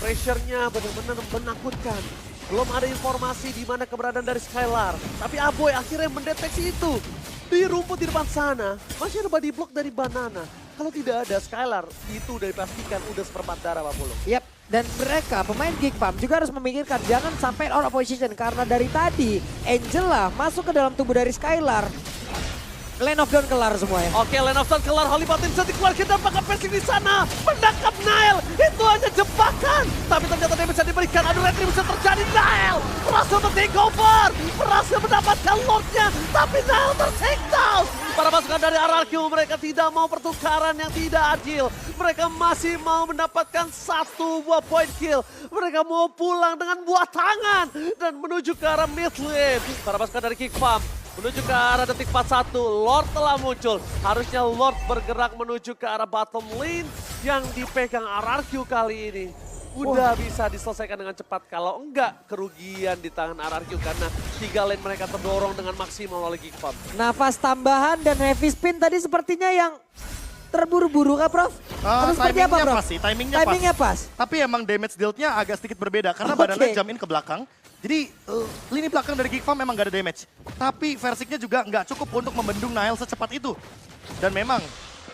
Pressure-nya benar-benar menakutkan. Belum ada informasi di mana keberadaan dari Skylar. Tapi Aboy akhirnya mendeteksi itu. Di rumput di depan sana, masih ada body block dari Banana. Kalau tidak ada Skylar, itu udah dipastikan udah 1/4 darah Pak Pulung. Yap, dan mereka pemain Giga juga harus memikirkan jangan sampai out of position. Karena dari tadi Angela masuk ke dalam tubuh dari Skylar. Lane of Dawn kelar semua ya. Oke, Lane of Dawn kelar. Holy Button bisa dikeluarkan dan pakai Versik di sana. Menangkap Nile. Itu hanya jebakan. Tapi ternyata dia bisa diberikan. Aduh, retribution terjadi. Nile berhasil untuk take over. Berhasil mendapatkan Lordnya. Tapi Nile tertakedown. Para pasukan dari RRQ mereka tidak mau pertukaran yang tidak adil. Mereka masih mau mendapatkan 1 buah point kill. Mereka mau pulang dengan buah tangan. Dan menuju ke arah mid lane. Para pasukan dari Giga menuju ke arah detik 41, Lord telah muncul. Harusnya Lord bergerak menuju ke arah bottom lane yang dipegang RRQ kali ini. Udah bisa diselesaikan dengan cepat, kalau enggak kerugian di tangan RRQ karena 3 lane mereka terdorong dengan maksimal oleh Giga. Nafas tambahan dan heavy spin tadi sepertinya yang terburu-buru kah Prof? Atau seperti apa Prof? Timingnya pas. Tapi emang damage dealt-nya agak sedikit berbeda karena badannya jump in ke belakang. Jadi lini belakang dari Giga memang gak ada damage. Tapi Versiknya juga nggak cukup untuk membendung Nile secepat itu. Dan memang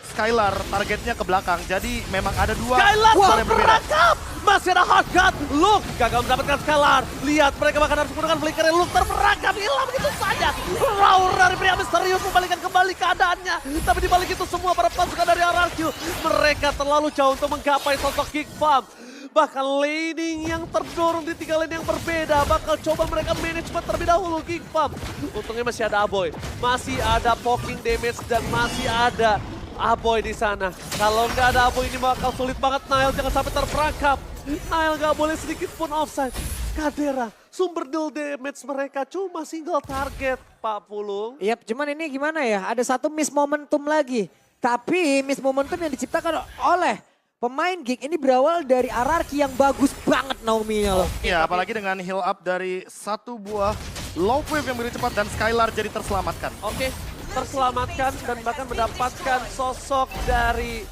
Skylar targetnya ke belakang. Jadi memang ada 2 Skylar hal yang berbeda. terperangkap! masih ada hot gun. Luke gagal mendapatkan scalar. Lihat mereka bahkan harus menggunakan flicker. Luke terperangkap, hilang begitu saja. Roar dari pria misterius membalikan kembali keadaannya. Tapi di balik itu semua para pasukan dari RRQ, mereka terlalu jauh untuk menggapai sosok Geek Farm. Bahkan laning yang terdorong di 3 lane yang berbeda. Bakal coba mereka manajemen terlebih dahulu Geek Farm. Untungnya masih ada Aboy. Masih ada poking damage dan masih ada Aboy di sana. Kalau nggak ada Aboy ini bakal sulit banget. Nile jangan sampai terperangkap. Nile nggak boleh sedikit pun offside. Garena, sumber deal damage mereka cuma single target, Pak Pulung. Iya, cuman ini gimana ya? Ada satu miss momentum lagi. Tapi miss momentum yang diciptakan oleh pemain Geek ini berawal dari RRQ yang bagus banget Naomi-nya loh. Iya, apalagi dengan heal up dari satu buah low wave yang begitu cepat dan Skylar jadi terselamatkan. Oke, terselamatkan dan bahkan mendapatkan sosok dari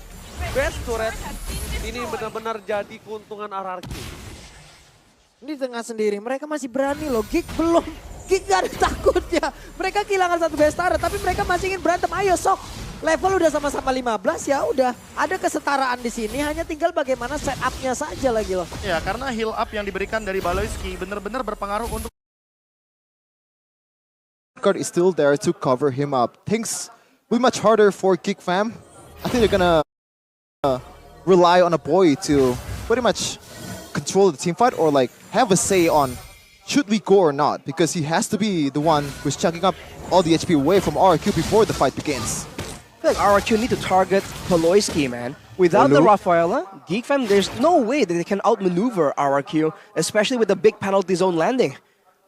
best turret. Ini benar-benar jadi keuntungan RRQ. Ini di tengah sendiri, mereka masih berani loh. Geek belum, Geek gak ada takutnya. Mereka kehilangan satu best turret, tapi mereka masih ingin berantem. Ayo sok. Level udah sama-sama 15 ya udah. Ada kesetaraan di sini, hanya tinggal bagaimana setupnya saja lagi loh. Ya, karena heal up yang diberikan dari Baloyski benar-benar berpengaruh untuk Guard is still there to cover him up. Things will be much harder for Geek Fam. I think they're gonna rely on a boy to pretty much control the team fight or like have a say on should we go or not, because he has to be the one who's chucking up all the HP away from RQ before the fight begins. I feel like RRQ need to target Poloyski, man. Without the Rafaela, Geek Fam, there's no way that they can outmaneuver RRQ, especially with the big penalty zone landing.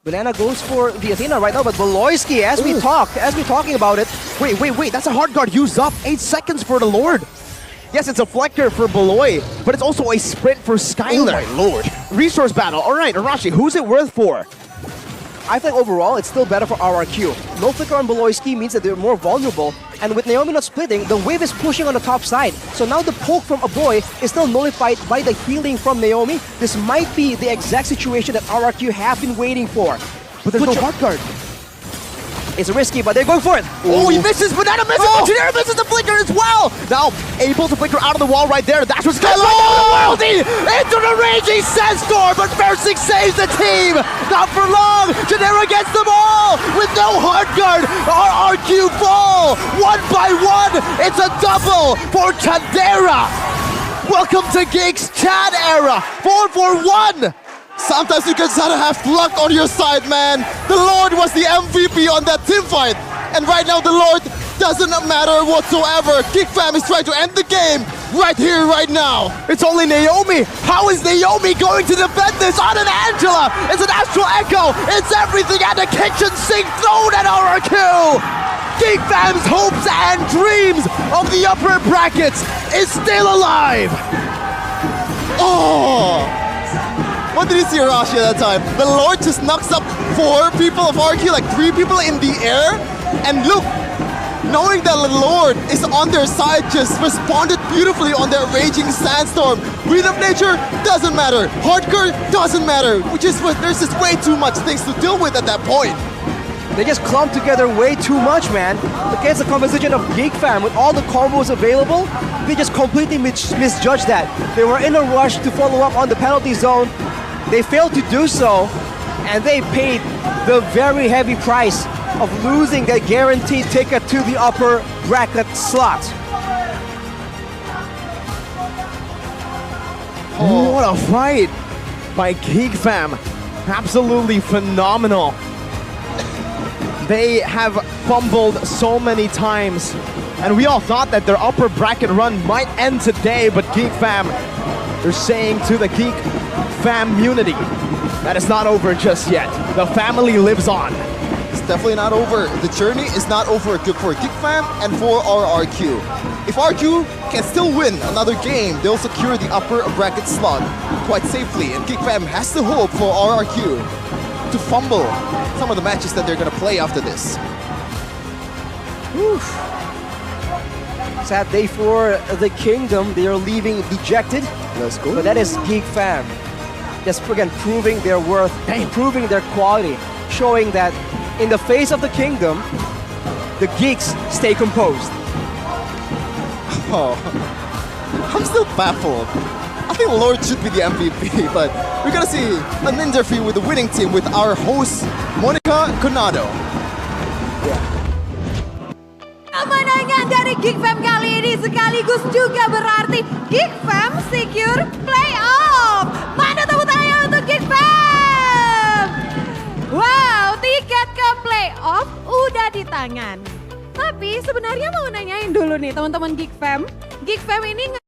Banana goes for the Athena right now, but Poloyski, as we're talking about it. Wait, that's a hard guard used up. 8 seconds for the Lord. Yes, it's a flicker for Beloy, but it's also a sprint for Skylar. Oh my lord. Resource battle. All right, Arashi, who's it worth for? I think overall, it's still better for RRQ. No flicker on Beloyski means that they're more vulnerable, and with Naomi not splitting, the wave is pushing on the top side. So now the poke from Aboy is still nullified by the healing from Naomi. This might be the exact situation that RRQ have been waiting for. But there's no hard guard. It's risky, but they're going for it. Oh, he misses! Banana misses! Engineer misses the flicker as well! Now, able to flicker out of the wall right there. That's what's going on! Into the raging Sandstorm, but Versing saves the team! Not for long! Genera gets them all! With no hard guard! RRQ fall! 1 by 1! It's a double for Chadera! Welcome to Geek's Chad era! 4-4-1! Sometimes you just gotta have luck on your side, man. The Lord was the MVP on that team fight. And right now, the Lord doesn't matter whatsoever. Geek Fam is trying to end the game right here, right now. It's only Naomi. How is Naomi going to defend this on an Angela? It's an Astral Echo. It's everything at the kitchen sink thrown at RRQ. Geek Fam's hopes and dreams of the upper brackets is still alive. Oh! What did you see, Arashi, at that time? The Lord just knocks up 4 people of RQ, like 3 people in the air. And look, knowing that the Lord is on their side, just responded beautifully on their raging sandstorm. Breed of nature doesn't matter. Hardcore doesn't matter. There's just way too much things to deal with at that point. They just clump together way too much, man. Against the composition of Geek Fam, with all the combos available, they just completely misjudged that. They were in a rush to follow up on the penalty zone. They failed to do so, and they paid the very heavy price of losing that guaranteed ticket to the upper bracket slot. Oh, what a fight by Geek Fam. Absolutely phenomenal. They have fumbled so many times, and we all thought that their upper bracket run might end today, but Geek Fam, they're saying to the Geek Fam community that it's not over just yet. The family lives on. It's definitely not over. The journey is not over for Geek Fam and for RRQ. If RQ can still win another game, they'll secure the upper bracket slot quite safely, and Geek Fam has the hope for RRQ to fumble some of the matches that they're gonna play after this. Whew. Sad day for the Kingdom. They are leaving dejected. Let's go. But that is Geek Fam. Just again proving their worth, proving their quality, showing that in the face of the Kingdom, the Geeks stay composed. Oh, I'm still baffled. I think Lord should be the MVP, but we're gonna see an interview with the winning team with our host, Monica Conado. Kemenangan dari Geek Fam kali ini sekaligus juga berarti Geek Fam secure playoff. Mana tepuk tangannya untuk Geek Fam? Wow, tiket ke playoff udah di tangan. Tapi sebenarnya mau nanyain dulu nih teman-teman Geek Fam. Geek Fam ini